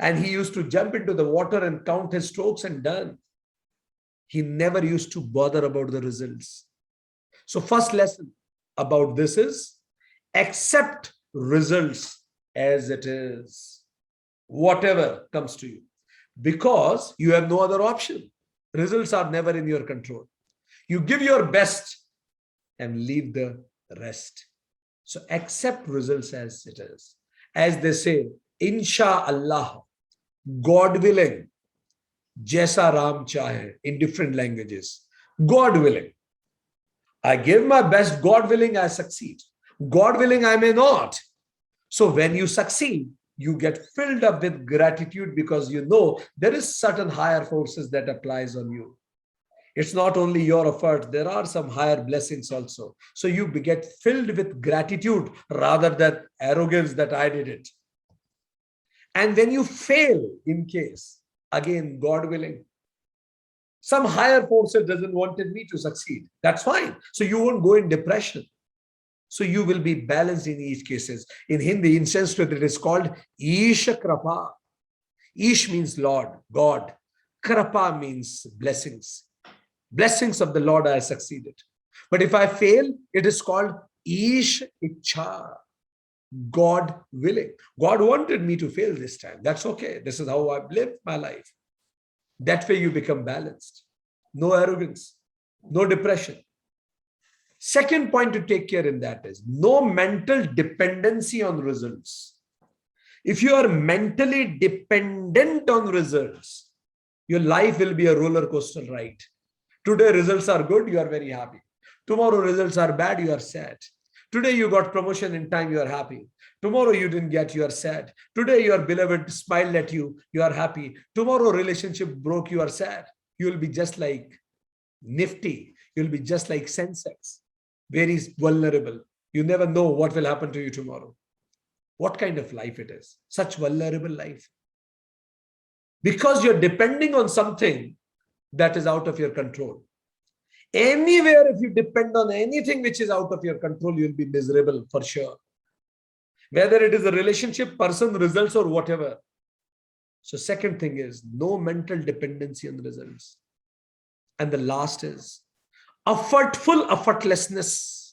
And he used to jump into the water and count his strokes and done. He never used to bother about the results. So first lesson about this is accept results as it is, whatever comes to you, because you have no other option. Results are never in your control. You give your best and leave the rest. So accept results as it is. As they say, Insha Allah, God willing, Jaisa Ram Chahe, in different languages. God willing. I give my best, God willing, I succeed. God willing, I may not. So when you succeed, you get filled up with gratitude because you know there is certain higher forces that applies on you. It's not only your effort, there are some higher blessings also. So you get filled with gratitude rather than arrogance that I did it. And when you fail in case, again, God willing, some higher forces doesn't wanted me to succeed. That's fine. So you won't go in depression. So you will be balanced in each cases. In Hindi, in Sanskrit, it is called Isha Krapa. Ish means Lord, God. Krapa means blessings. Blessings of the Lord I succeeded. But if I fail, it is called Ish Ichha. God willing. God wanted me to fail this time. That's okay. This is how I've lived my life. That way you become balanced. No arrogance, no depression. Second point to take care in that is no mental dependency on results. If you are mentally dependent on results, your life will be a roller coaster ride. Today results are good, you are very happy. Tomorrow results are bad, you are sad. Today you got promotion in time, you are happy. Tomorrow you didn't get, you are sad. Today your beloved smiled at you, you are happy. Tomorrow relationship broke, you are sad. You will be just like Nifty. You will be just like Sensex. Very vulnerable. You never know what will happen to you tomorrow. What kind of life it is? Such vulnerable life. Because you're depending on something that is out of your control. Anywhere, if you depend on anything which is out of your control, you'll be miserable for sure. Whether it is a relationship, person, results, or whatever. So second thing is no mental dependency on results. And the last is effortful effortlessness.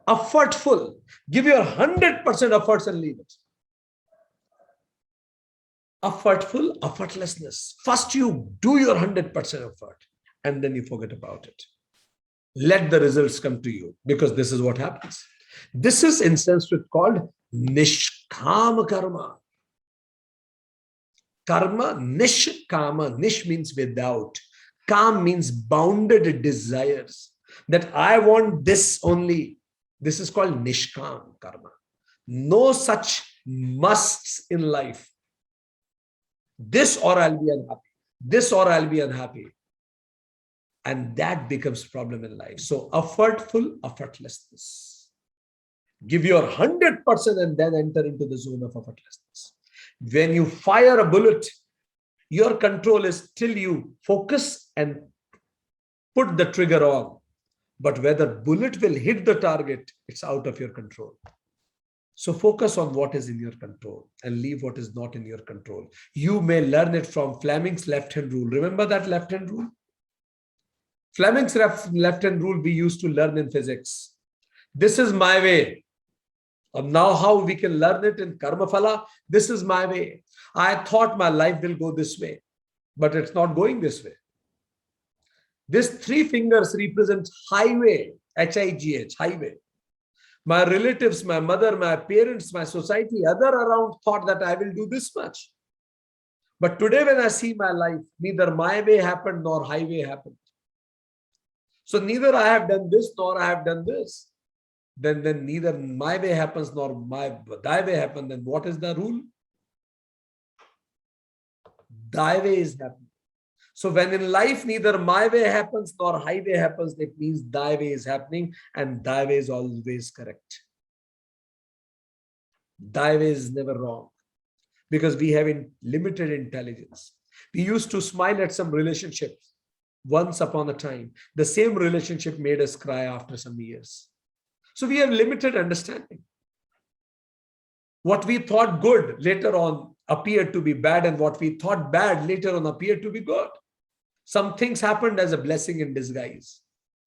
Effortful. Give your 100% efforts and leave it. Effortful effortlessness. First you do your 100% effort and then you forget about it. Let the results come to you because this is what happens. This is in Sanskrit called Nishkama Karma. Karma, Nishkama. Nish means without. Kam means bounded desires. That I want this only. This is called Nishkam Karma. No such musts in life. This or I'll be unhappy. This or I'll be unhappy. And that becomes problem in life. So effortful effortlessness. Give your 100% and then enter into the zone of effortlessness. When you fire a bullet, your control is till you focus and put the trigger on. But whether bullet will hit the target, it's out of your control. So focus on what is in your control and leave what is not in your control. You may learn it from Fleming's left-hand rule. Remember that left-hand rule? Fleming's left-hand rule we used to learn in physics. This is my way. And now how we can learn it in Karma Phala? This is my way. I thought my life will go this way, but it's not going this way. These three fingers represent highway, H-I-G-H, highway. My relatives, my mother, my parents, my society, other around thought that I will do this much. But today when I see my life, neither my way happened nor highway happened. So neither I have done this nor I have done this. Then neither my way happens nor thy way happens. Then what is the rule? Thy way is happening. So when in life neither my way happens nor highway happens, it means thy way is happening and thy way is always correct. Thy way is never wrong because we have limited intelligence. We used to smile at some relationships once upon a time. The same relationship made us cry after some years. So we have limited understanding. What we thought good later on appeared to be bad, and what we thought bad later on appeared to be good. Some things happened as a blessing in disguise.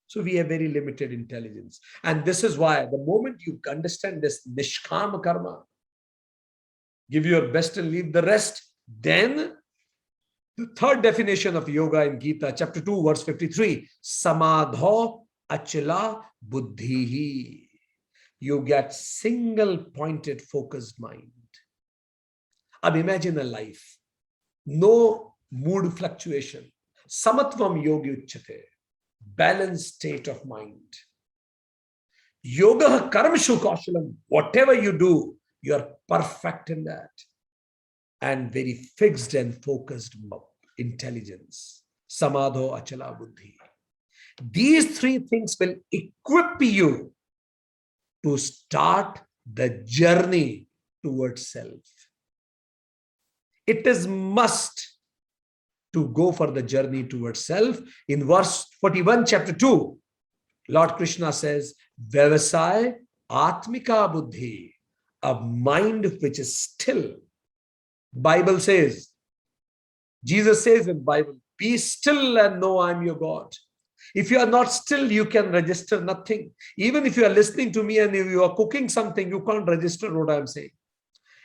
So we have very limited intelligence. And this is why the moment you understand this Nishkama Karma, give your best and leave the rest, then the third definition of yoga in Gita, chapter 2, verse 53, Samadho Achila Buddhihi. You get single-pointed, focused mind. Now imagine a life. no mood fluctuation. Samatvam yogi uchyate, balanced state of mind. Yoga karmashu kaushalam, whatever you do, you are perfect in that. And very fixed and focused intelligence. Samadho achala buddhi. These three things will equip you to start the journey towards self. It is must to go for the journey towards self. In verse 41, chapter 2, Lord Krishna says, Vyavasai Atmika Buddhi, a mind which is still. Bible says, Jesus says in Bible, be still and know I am your God. If you are not still, you can register nothing. Even if you are listening to me and if you are cooking something, you can't register what I am saying.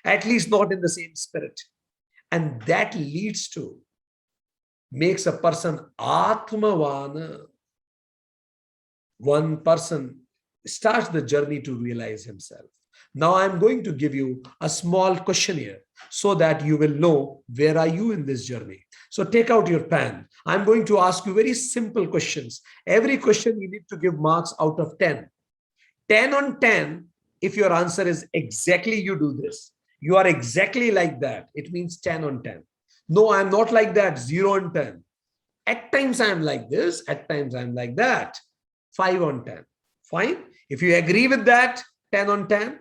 At least not in the same spirit. And that leads to, makes a person Atmavana. One person starts the journey to realize himself. Now I'm going to give you a small questionnaire so that you will know where are you in this journey. So take out your pen. I'm going to ask you very simple questions. Every question you need to give marks out of 10. 10 on 10, if your answer is exactly you do this, you are exactly like that, it means 10 on 10. No, I'm not like that, 0 on 10. At times I'm like this, at times I'm like that, 5 on 10. Fine. If you agree with that, 10 on 10.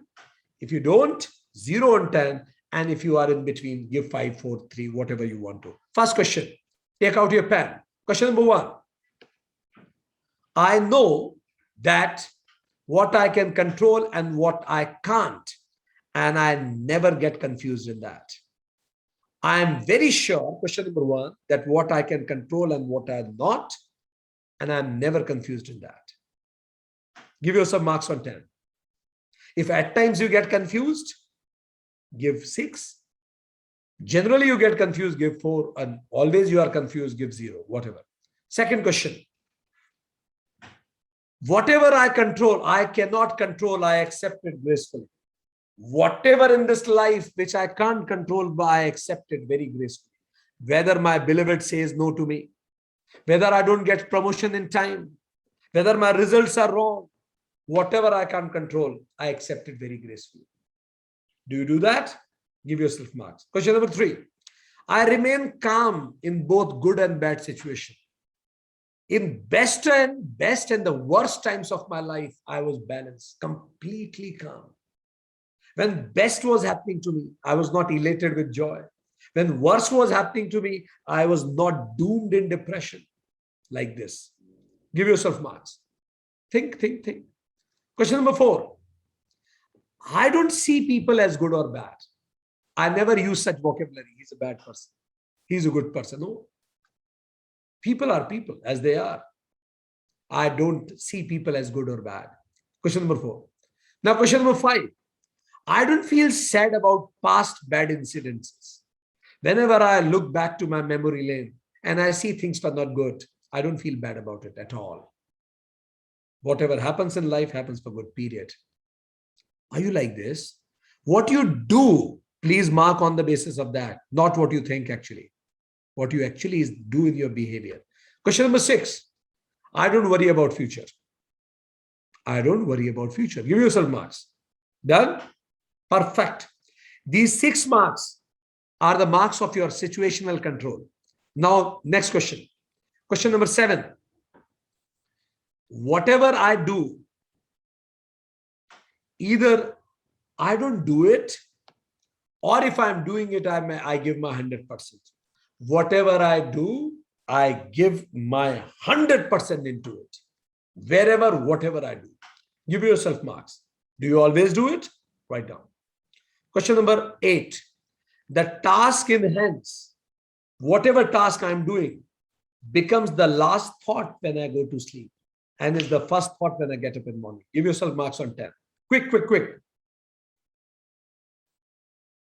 If you don't, 0 on 10. And if you are in between, give 5, 4, 3, whatever you want to. First question, take out your pen. Question number 1. I know that what I can control and what I can't. And I never get confused in that. I am very sure, question number 1, that what I can control and what I'm not. And I'm never confused in that. Give yourself marks on 10. If at times you get confused, give 6. Generally you get confused, give 4. And always you are confused, give 0, whatever. Second question. Whatever I control, I cannot control, I accept it gracefully. Whatever in this life which I can't control, I accept it very gracefully. Whether my beloved says no to me, whether I don't get promotion in time, whether my results are wrong, whatever I can't control, I accept it very gracefully. Do you do that? Give yourself marks. Question number 3. I remain calm in both good and bad situations. In best and the worst times of my life, I was balanced, completely calm. When best was happening to me, I was not elated with joy. When worst was happening to me, I was not doomed in depression. Like this. Give yourself marks. Think. Question number 4. I don't see people as good or bad. I never use such vocabulary. He's a bad person. He's a good person. No. People are people as they are. I don't see people as good or bad. Question number 4. Now question number 5. I don't feel sad about past bad incidences. Whenever I look back to my memory lane and I see things were not good, I don't feel bad about it at all. Whatever happens in life happens for good, period. Are you like this? What you do, please mark on the basis of that, not what you think actually. What you actually do in your behavior. Question number 6. I don't worry about future. I don't worry about future. Give yourself marks. Done? Perfect. These 6 marks are the marks of your situational control. Now, next question. Question number 7. Whatever I do, either I don't do it, or if I'm doing it, I give my 100%. Whatever I do, I give my 100% into it. Wherever, whatever I do. Give yourself marks. Do you always do it? Write down. Question number 8. The task in hands, whatever task I'm doing, becomes the last thought when I go to sleep and is the first thought when I get up in the morning. Give yourself marks on 10. Quick.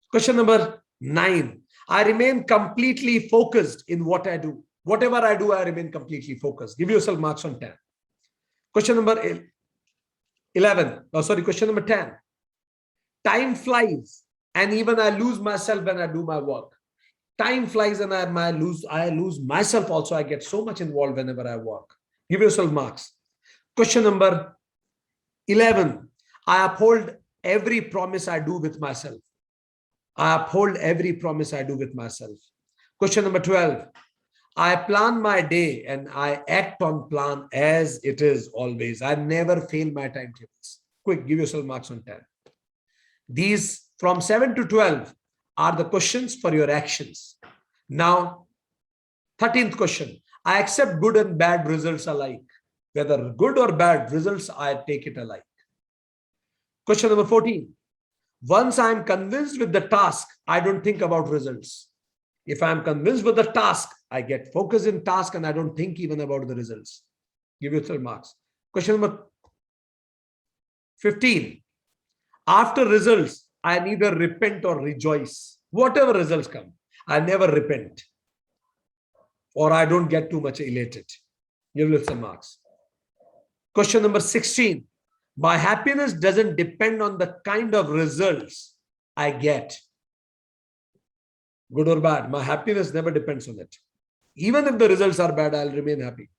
Question number 9. I remain completely focused in what I do. Whatever I do, I remain completely focused. Give yourself marks on 10. Question number 11. Question number 10. Time flies and even I lose myself when I do my work. Time flies and I lose myself also. I get so much involved whenever I work. Give yourself marks. Question number 11. I uphold every promise I do with myself. I uphold every promise I do with myself. Question number 12. I plan my day and I act on plan as it is always. I never fail my timetables. Quick, give yourself marks on 10. These from 7 to 12 are the questions for your actions. Now, 13th question. I accept good and bad results alike. Whether good or bad results, I take it alike. Question number 14. Once I am convinced with the task, I don't think about results. If I am convinced with the task, I get focused in task and I don't think even about the results. Give yourself marks. Question number 15. After results, I neither repent or rejoice. Whatever results come, I never repent. Or I don't get too much elated. Give yourself marks. Question number 16. My happiness doesn't depend on the kind of results I get. Good or bad, my happiness never depends on it. Even if the results are bad, I'll remain happy.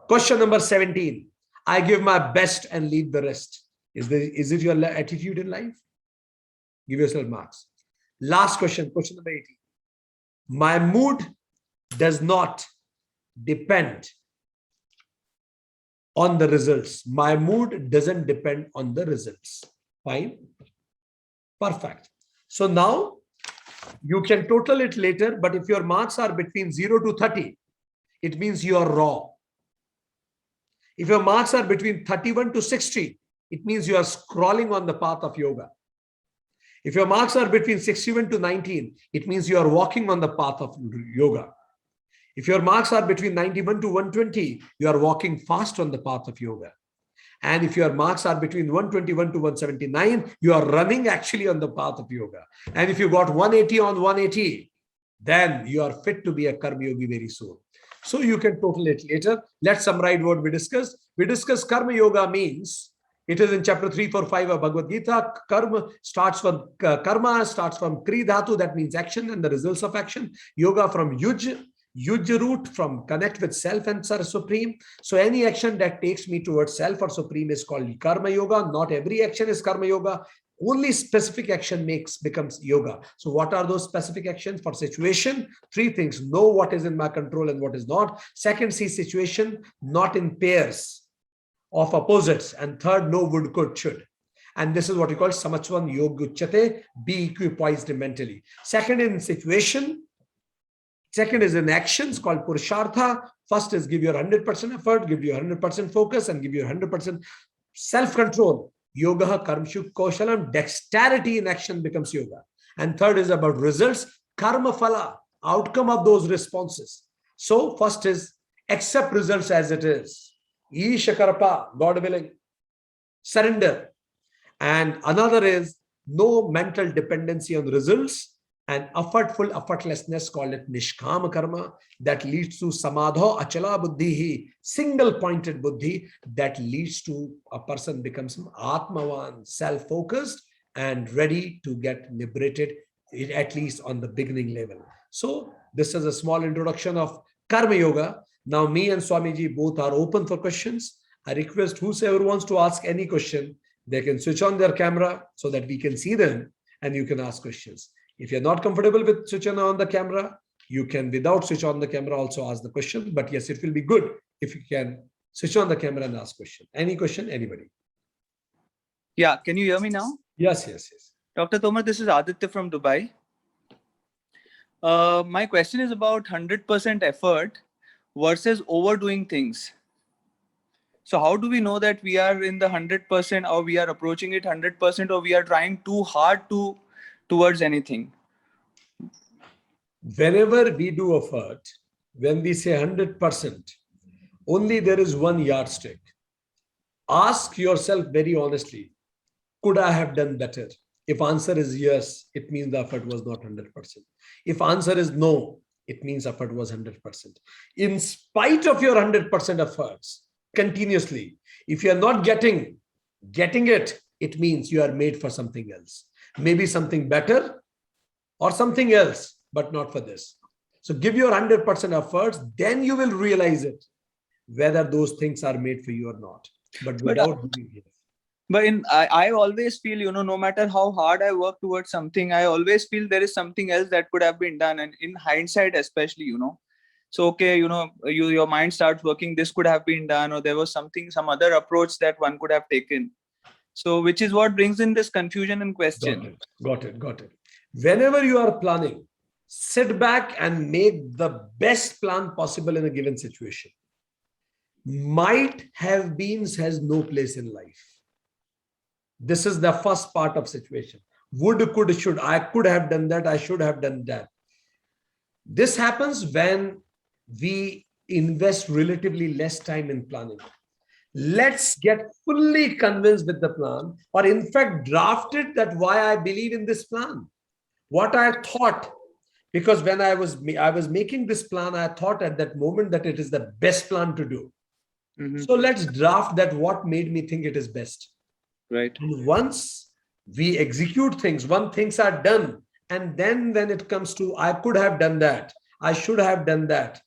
Question number 17. I give my best and leave the rest. Is it your attitude in life? Give yourself marks. Last question, question number 18. My mood does not depend on the results. My mood doesn't depend on the results. Fine. Perfect. So now you can total it later, but if your marks are between 0 to 30, it means you are raw. If your marks are between 31 to 60, it means you are scrolling on the path of yoga. If your marks are between 61 to 19, it means you are walking on the path of yoga. If your marks are between 91 to 120, you are walking fast on the path of yoga. And if your marks are between 121 to 179, you are running actually on the path of yoga. And if you got 180 on 180, then you are fit to be a Karma Yogi very soon. So you can total it later. Let's summarize what we discussed. We discussed Karma Yoga means, it is in chapter 3, 4, 5 of Bhagavad Gita. Karma starts from Kri Dhatu, that means action and the results of action. Yoga from Yuj root, from connect with self and Supreme. So any action that takes me towards self or Supreme is called Karma Yoga. Not every action is Karma Yoga. Only specific action becomes yoga. So what are those specific actions? For situation, 3 things. Know what is in my control and what is not. Second, see situation not in pairs of opposites. And third, know would, could, should. And this is what you call Samachvan Yoga Uchyate, be equipoised mentally. Second, in situation. Second is in actions called Purushartha. First is give your 100% effort, give you 100% focus, and give you 100% self-control. Yoga, Karmshu, Kaushalam, dexterity in action becomes yoga. And third is about results, Karma Phala, outcome of those responses. So first is accept results as it is. Isha Karpa, God willing. Surrender. And another is no mental dependency on results. And effortful effortlessness, called it Nishkama Karma, that leads to Samadho Achala Buddhi, single-pointed Buddhi, that leads to a person becomes Atmavan, self-focused and ready to get liberated, at least on the beginning level. So this is a small introduction of Karma Yoga. Now me and Swamiji both are open for questions. I request whosoever wants to ask any question, they can switch on their camera so that we can see them and you can ask questions. If you're not comfortable with switching on the camera, you can, without switch on the camera, also ask the question. But yes, it will be good if you can switch on the camera and ask question. Any question, anybody? Yeah, can you hear me now? Yes, yes, yes. Dr. Tomar, this is Aditya from Dubai. My question is about 100% effort versus overdoing things. So how do we know that we are in the 100% or we are approaching it 100% or we are trying too hard towards anything? Whenever we do effort, when we say 100%, only there is one yardstick. Ask yourself very honestly, could I have done better? If answer is yes, it means the effort was not 100%. If answer is no, it means effort was 100%. In spite of your 100% efforts, continuously, if you are not getting it, it means you are made for something else. Maybe something better or something else. but not for this. So give your 100% efforts, then you will realize it, whether those things are made for you or not. But without doing it. But I always feel, no matter how hard I work towards something, I always feel there is something else that could have been done. And in hindsight, especially, so, okay, your mind starts working, this could have been done, or there was some other approach that one could have taken. So, which is what brings in this confusion and question. Got it. Whenever you are planning, sit back and make the best plan possible in a given situation. Might have beens has no place in life. This is the first part of situation. Would, could, should. I could have done that. I should have done that. This happens when we invest relatively less time in planning. Let's get fully convinced with the plan, or in fact, draft it that why I believe in this plan. What I thought, because when I was making this plan, I thought at that moment that it is the best plan to do. So let's draft that what made me think it is best. Right. And once we execute things, once things are done, and then when it comes to I could have done that, I should have done that,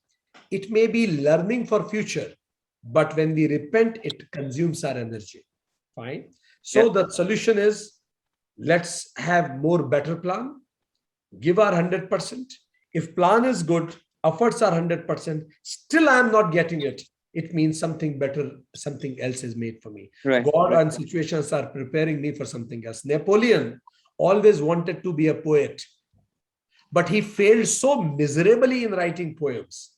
it may be learning for future, but when we repent, it consumes our energy. Fine. So the solution is, let's have more better plan, give our 100%. If plan is good, efforts are 100%, still I am not getting it. It means something better, something else is made for me. Right. God and situations are preparing me for something else. Napoleon always wanted to be a poet, but he failed so miserably in writing poems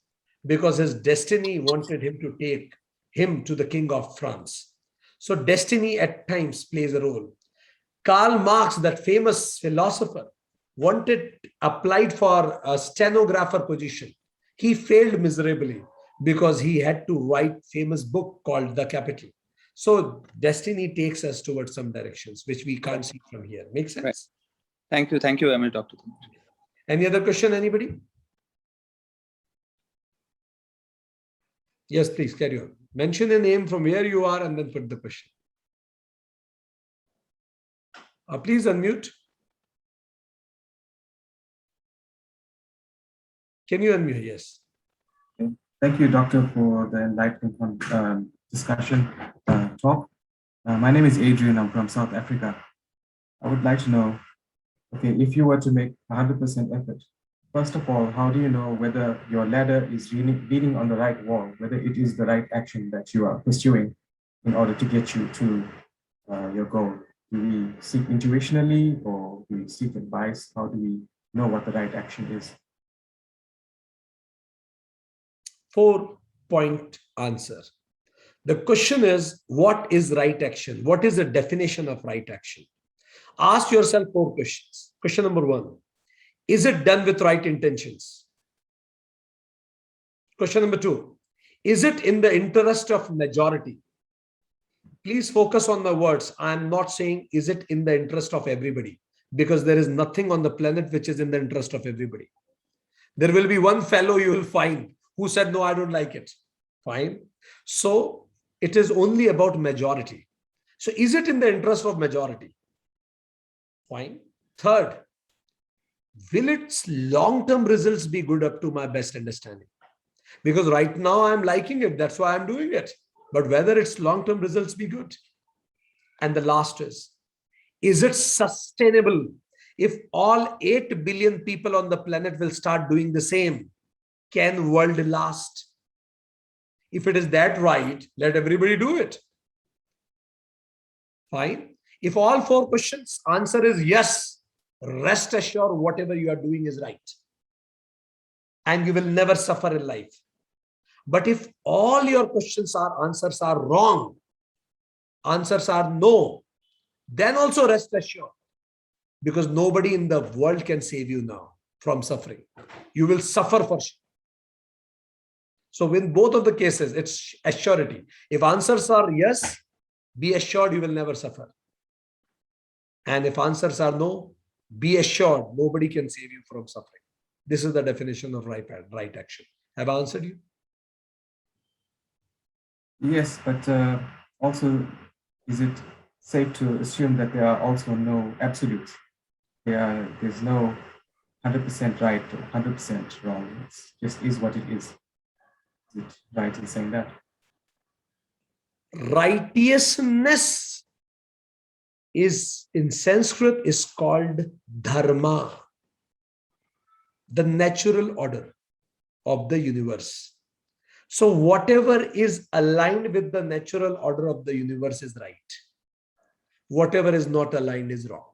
because his destiny wanted him to take him to the king of France. So destiny at times plays a role. Karl Marx, that famous philosopher, applied for a stenographer position. He failed miserably because he had to write famous book called The Capital. So destiny takes us towards some directions, which we can't see from here. Makes sense? Right. Thank you, Dr. Tomar. Any other question, anybody? Yes, please carry on. Mention a name from where you are and then put the question. Please unmute. Can you unmute? Yes. Thank you, Doctor, for the enlightening discussion talk. My name is Adrian. I'm from South Africa. I would like to know, okay, if you were to make 100% effort, first of all, how do you know whether your ladder is leaning on the right wall, whether it is the right action that you are pursuing in order to get you to your goal? Do we seek intuitionally or do we seek advice? How do we know what the right action is? 4-point answer. The question is, what is right action? What is the definition of right action? Ask yourself 4 questions. Question number 1, is it done with right intentions? Question number 2, is it in the interest of majority? Please focus on the words. I am not saying, is it in the interest of everybody? Because there is nothing on the planet which is in the interest of everybody. There will be one fellow you will find who said, no, I don't like it. Fine. So it is only about majority. So is it in the interest of majority? Fine. Third, will its long-term results be good up to my best understanding? Because right now I'm liking it. That's why I'm doing it. But whether its long-term results be good? And the last is it sustainable? If all 8 billion people on the planet will start doing the same, can world last? If it is that right, let everybody do it. Fine. If all 4 questions, answer is yes, rest assured whatever you are doing is right. And you will never suffer in life. But if all your questions are answers are wrong, answers are no, then also rest assured. Because nobody in the world can save you now from suffering. You will suffer for sure. So in both of the cases, it's assurity. If answers are yes, be assured you will never suffer. And if answers are no, be assured nobody can save you from suffering. This is the definition of right action. Have I answered you? Yes, but also, is it safe to assume that there are also no absolutes? There's no 100% right or 100% wrong. It just is what it is. Is it right in saying that? Righteousness is in Sanskrit is called dharma, the natural order of the universe. So whatever is aligned with the natural order of the universe is right. Whatever is not aligned is wrong.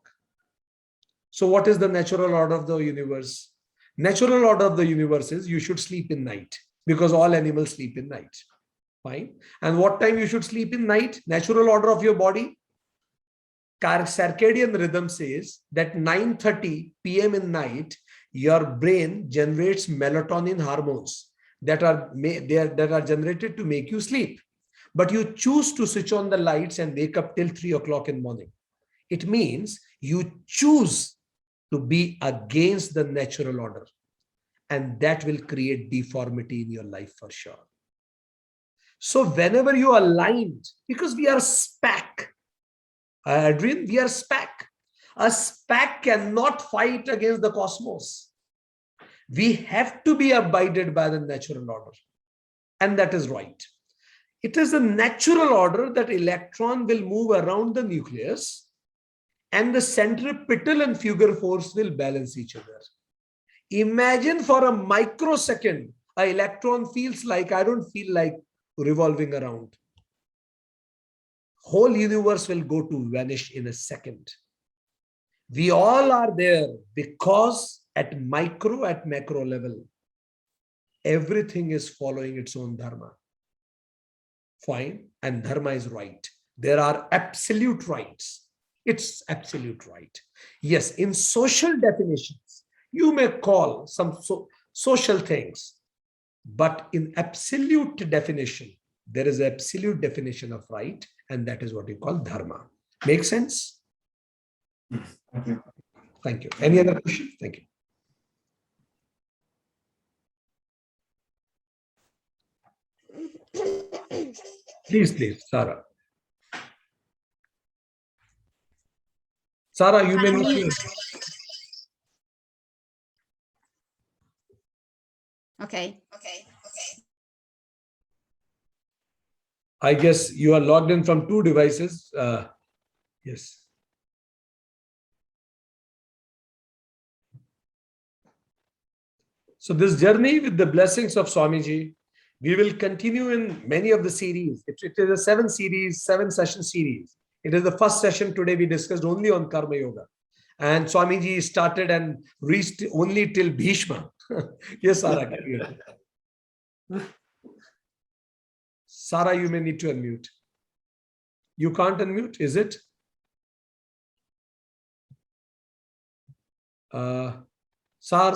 So what is the natural order of the universe? Natural order of the universe is you should sleep in night because all animals sleep in night. Fine. And what time you should sleep in night? Natural order of your body. Circadian rhythm says that 9:30 p.m. in night, your brain generates melatonin hormones that are generated to make you sleep. But you choose to switch on the lights and wake up till 3 o'clock in the morning. It means you choose to be against the natural order. And that will create deformity in your life for sure. So whenever you are aligned, because we are SPAC, Adrian, we are SPAC. A SPAC cannot fight against the cosmos. We have to be abided by the natural order. And that is right. It is a natural order that electron will move around the nucleus and the centripetal and figure force will balance each other. Imagine for a microsecond, an electron feels like, I don't feel like revolving around. Whole universe will go to vanish in a second. We all are there because at micro, at macro level, everything is following its own dharma. Fine. And dharma is right. There are absolute rights. It's absolute right. Yes, in social definitions, you may call some social things, but in absolute definition, there is an absolute definition of right, and that is what you call dharma. Make sense? Yes. Thank you. Thank you. Any other question? Thank you. Please, Sarah. Sarah, you may need to. Okay. I guess you are logged in from 2 devices. Yes. So this journey with the blessings of Swamiji, we will continue in many of the series. It is a 7-session series. It is the first session today we discussed only on Karma Yoga. And Swamiji started and reached only till Bhishma. Yes, Sarah. Sarah, you may need to unmute. You can't unmute, is it? Sarah.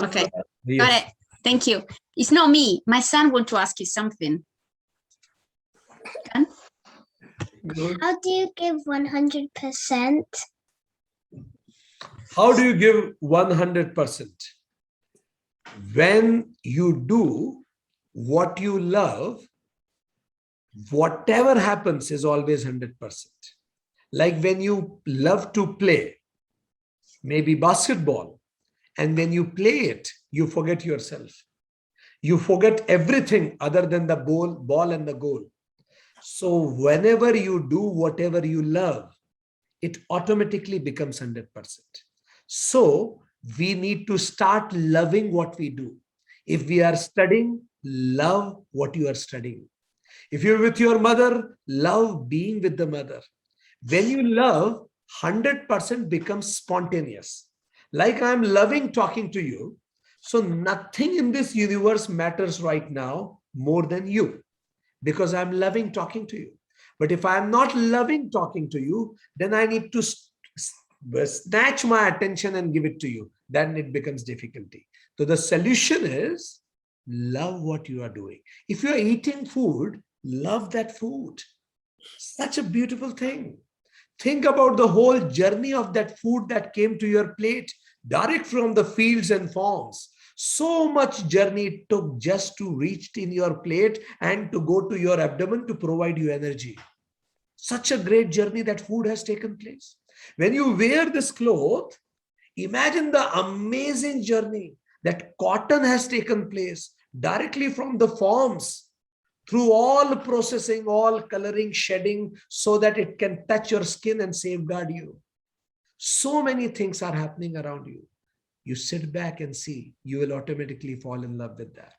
Okay, Yes. got it. Thank you. It's not me. My son wants to ask you something. How do you give 100%? How do you give 100%? When you do what you love, whatever happens is always 100%. Like when you love to play, maybe basketball, and when you play it, you forget yourself. You forget everything other than the ball and the goal. So whenever you do whatever you love, it automatically becomes 100%. So we need to start loving what we do. If we are studying, love what you are studying. If you're with your mother, love being with the mother. When you love, 100% becomes spontaneous. Like I'm loving talking to you. So nothing in this universe matters right now more than you, because I'm loving talking to you. But if I'm not loving talking to you, then I need to snatch my attention and give it to you. Then it becomes difficulty. So the solution is love what you are doing. If you are eating food, love that food. Such a beautiful thing. Think about the whole journey of that food that came to your plate direct from the fields and farms. So much journey it took just to reach in your plate and to go to your abdomen to provide you energy. Such a great journey that food has taken place. When you wear this cloth, Imagine the amazing journey that cotton has taken place directly from the forms, through all processing, all coloring, shedding, so that it can touch your skin and safeguard you. So many things are happening around you. You sit back and see, you will automatically fall in love with that.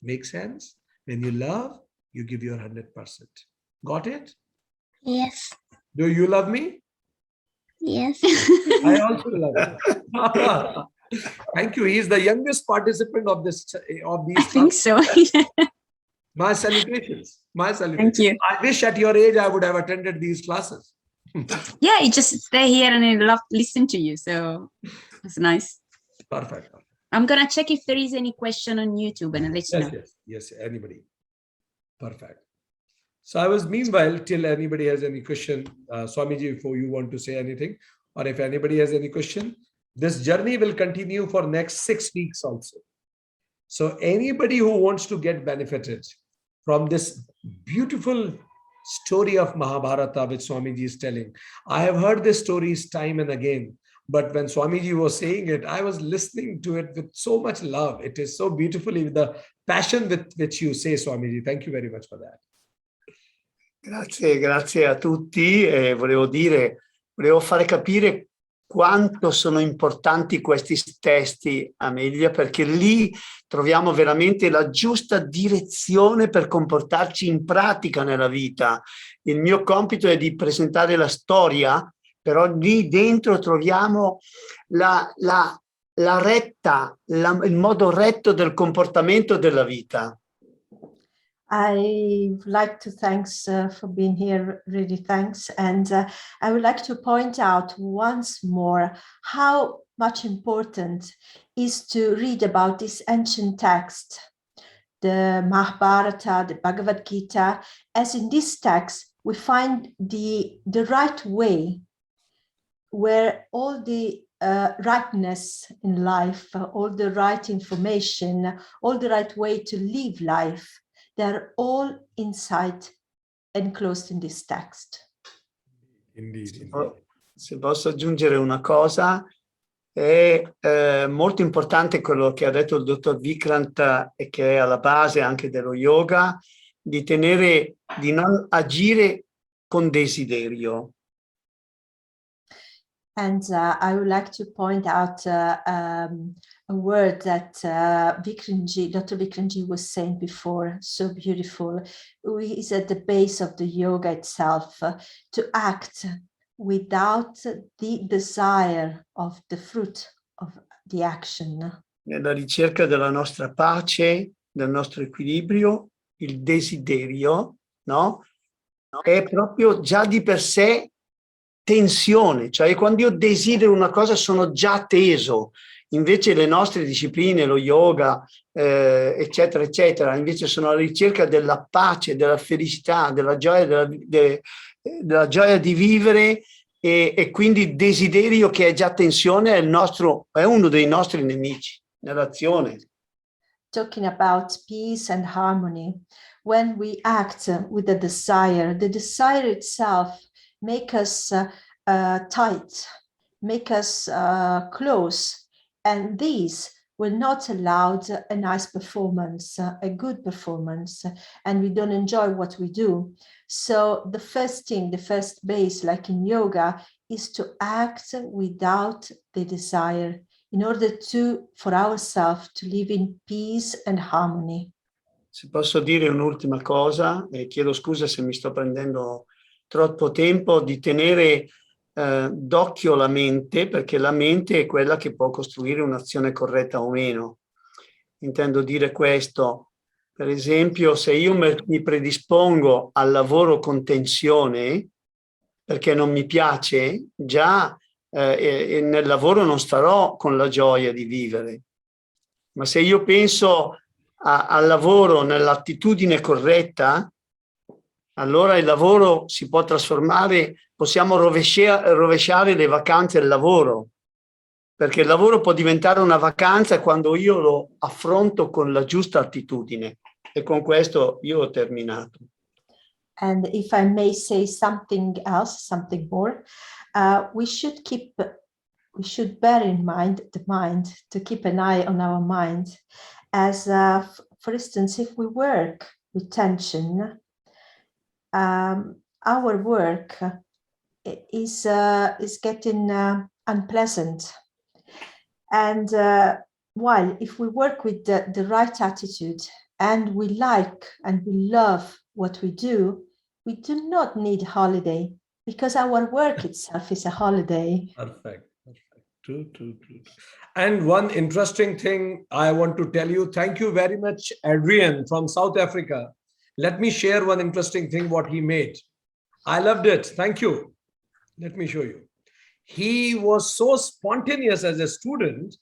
Make sense? When you love, you give your 100%. Got it? Yes. Do you love me? Yes. I also love you. Thank you. He is the youngest participant of these I think so. My salutations. My salutations. Thank you. I wish at your age I would have attended these classes. Yeah, you just stay here and I love to listen to you. So it's nice. Perfect. I'm going to check if there is any question on YouTube and I'll let you know. Yes, anybody. Perfect. So I was, meanwhile, till anybody has any question, Swamiji, before you want to say anything, or if anybody has any question, this journey will continue for next 6 weeks also. So anybody who wants to get benefited from this beautiful story of Mahabharata, which Swamiji is telling, I have heard these stories time and again, but when Swamiji was saying it, I was listening to it with so much love. It is so beautifully, with the passion with which you say, Swamiji. Thank you very much for that. Grazie a tutti. Volevo fare capire quanto sono importanti questi testi, Amelia, perché lì troviamo veramente la giusta direzione per comportarci in pratica nella vita. Il mio compito è di presentare la storia, però lì dentro troviamo la retta, il modo retto del comportamento della vita. I would like to thanks for being here, really thanks. And I would like to point out once more how much important is to read about this ancient text, the Mahabharata, the Bhagavad Gita, as in this text we find the right way, where all the rightness in life, all the right information, all the right way to live life, they're all inside, enclosed in this text. Indeed. Se posso aggiungere una cosa, è molto importante quello che ha detto il dottor Vikrant e che è alla base anche dello yoga, di non agire con desiderio. And I would like to point out a word that Dr. Vikrant was saying before, so beautiful, is at the base of the yoga itself, to act without the desire of the fruit of the action. Nella ricerca della nostra pace, del nostro equilibrio, il desiderio, no? È proprio già di per sé tensione, cioè quando io desidero una cosa sono già teso. Invece le nostre discipline, lo yoga, eccetera, eccetera, invece sono alla ricerca della pace, della felicità, della gioia, della gioia di vivere, e quindi il desiderio, che è già tensione, è uno dei nostri nemici nell'azione. Talking about peace and harmony, when we act with the desire itself make us tight, make us close, and these will not allow a nice performance, a good performance, and we don't enjoy what we do. So the first thing, the first base, like in yoga, is to act without the desire, in order for ourselves to live in peace and harmony. Se posso dire un'ultima cosa, e chiedo scusa se mi sto prendendo troppo tempo, di tenere d'occhio la mente, perché la mente è quella che può costruire un'azione corretta o meno. Intendo dire questo: per esempio, se io mi predispongo al lavoro con tensione perché non mi piace, già nel lavoro non starò con la gioia di vivere. Ma se io penso al lavoro nell'attitudine corretta, allora il lavoro si può trasformare, possiamo rovesciare le vacanze del lavoro, perché il lavoro può diventare una vacanza quando io lo affronto con la giusta attitudine. E con questo io ho terminato. And if I may say something else, something more, we should keep we should bear in mind the mind, to keep an eye on our mind. As for instance, if we work with tension, our work is getting unpleasant. And while if we work with the right attitude and we like and we love what we do not need holiday, because our work itself is a holiday. Perfect. True. And one interesting thing I want to tell you, thank you very much, Adrian from South Africa. Let me share one interesting thing what he made. I loved it. Thank you. Let me show you. He was so spontaneous as a student.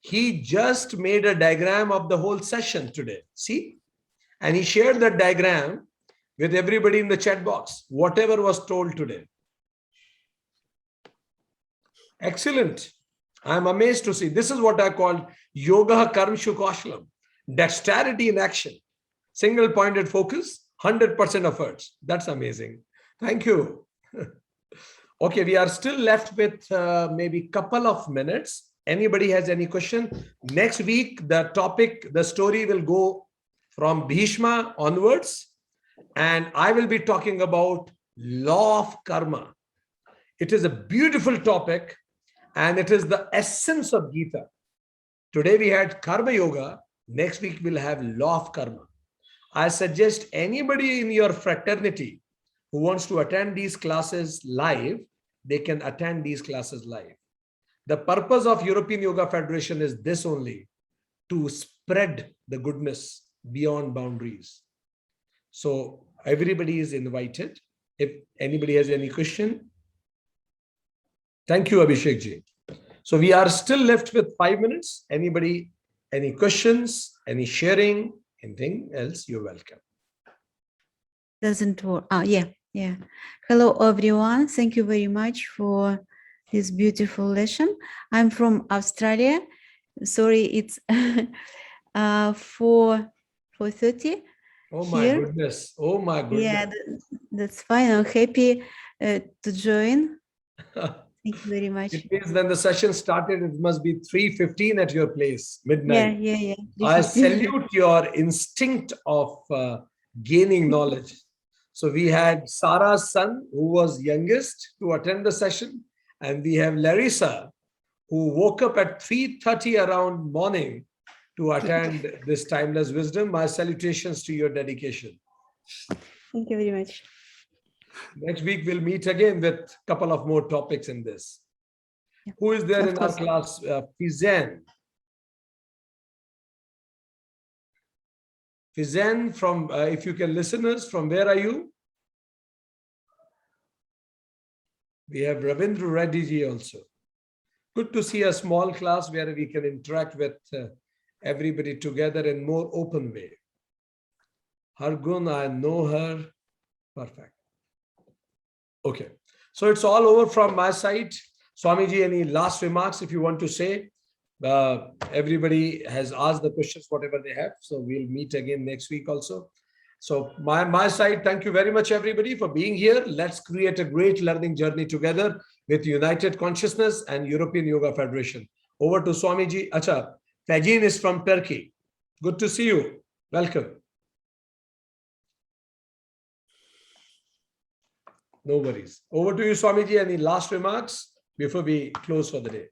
He just made a diagram of the whole session today. See? And he shared that diagram with everybody in the chat box, whatever was told today. Excellent. I'm amazed to see. This is what I call yoga karmshu kaushlam, dexterity in action, single pointed focus, 100% efforts. That's amazing. Thank you. Okay, we are still left with maybe couple of minutes. Anybody has any question? Next week, the topic, the story will go from Bhishma onwards, and I will be talking about law of karma. It is a beautiful topic, and it is the essence of Gita. Today we had karma yoga. Next week we'll have law of karma. I suggest anybody in your fraternity who wants to attend these classes live, they can attend these classes live. The purpose of European Yoga Federation is this only, to spread the goodness beyond boundaries. So everybody is invited. If anybody has any question. Thank you, Abhishek ji. So we are still left with 5 minutes. Anybody, any questions, any sharing, anything else, you're welcome. Doesn't work. Yeah. Hello, everyone. Thank you very much for this beautiful lesson. I'm from Australia. Sorry, it's 4:30. Oh my here. goodness. Oh my goodness. Yeah, that's fine. I'm happy to join. Thank you very much. It means when the session started, it must be 3:15 at your place, midnight. Yeah. I salute your instinct of gaining knowledge. So we had Sarah's son, who was youngest, to attend the session. And we have Larissa, who woke up at 3:30 around morning to attend this timeless wisdom. My salutations to your dedication. Thank you very much. Next week, we'll meet again with a couple of more topics in this. Yeah. Who is there in our class? Fizen. Fizen from, if you can listeners, from where are you? We have Ravindra Reddy ji also. Good to see a small class where we can interact with everybody together in more open way. Hargun, I know her. Perfect. Okay. So it's all over from my side. Swamiji, any last remarks if you want to say? Everybody has asked the questions, whatever they have. So we'll meet again next week also. So my side, thank you very much, everybody, for being here. Let's create a great learning journey together with United Consciousness and European Yoga Federation. Over to Swamiji. Acha, Fajin is from Turkey. Good to see you. Welcome. No worries. Over to you, Swamiji. Any last remarks before we close for the day?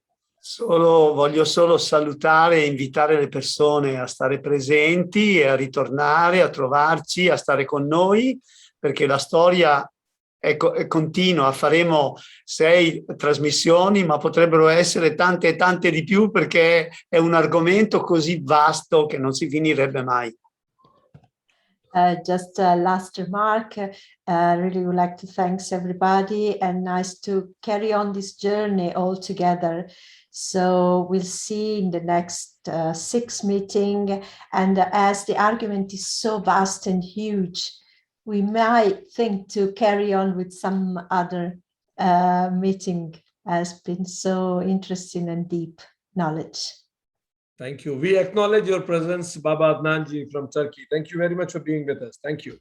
Voglio solo salutare e invitare le persone a stare presenti e a ritornare, a trovarci, a stare con noi, perché la storia è continua. Faremo 6 trasmissioni, ma potrebbero essere tante e tante di più, perché è un argomento così vasto che non si finirebbe mai. Just a last remark, really would like to thank everybody, and nice to carry on this journey all together. So we'll see in the next 6 meeting, and as the argument is so vast and huge, we might think to carry on with some other meeting. Has been so interesting and deep knowledge. Thank you. We acknowledge your presence, Baba Adnan ji from Turkey. Thank you very much for being with us. Thank you.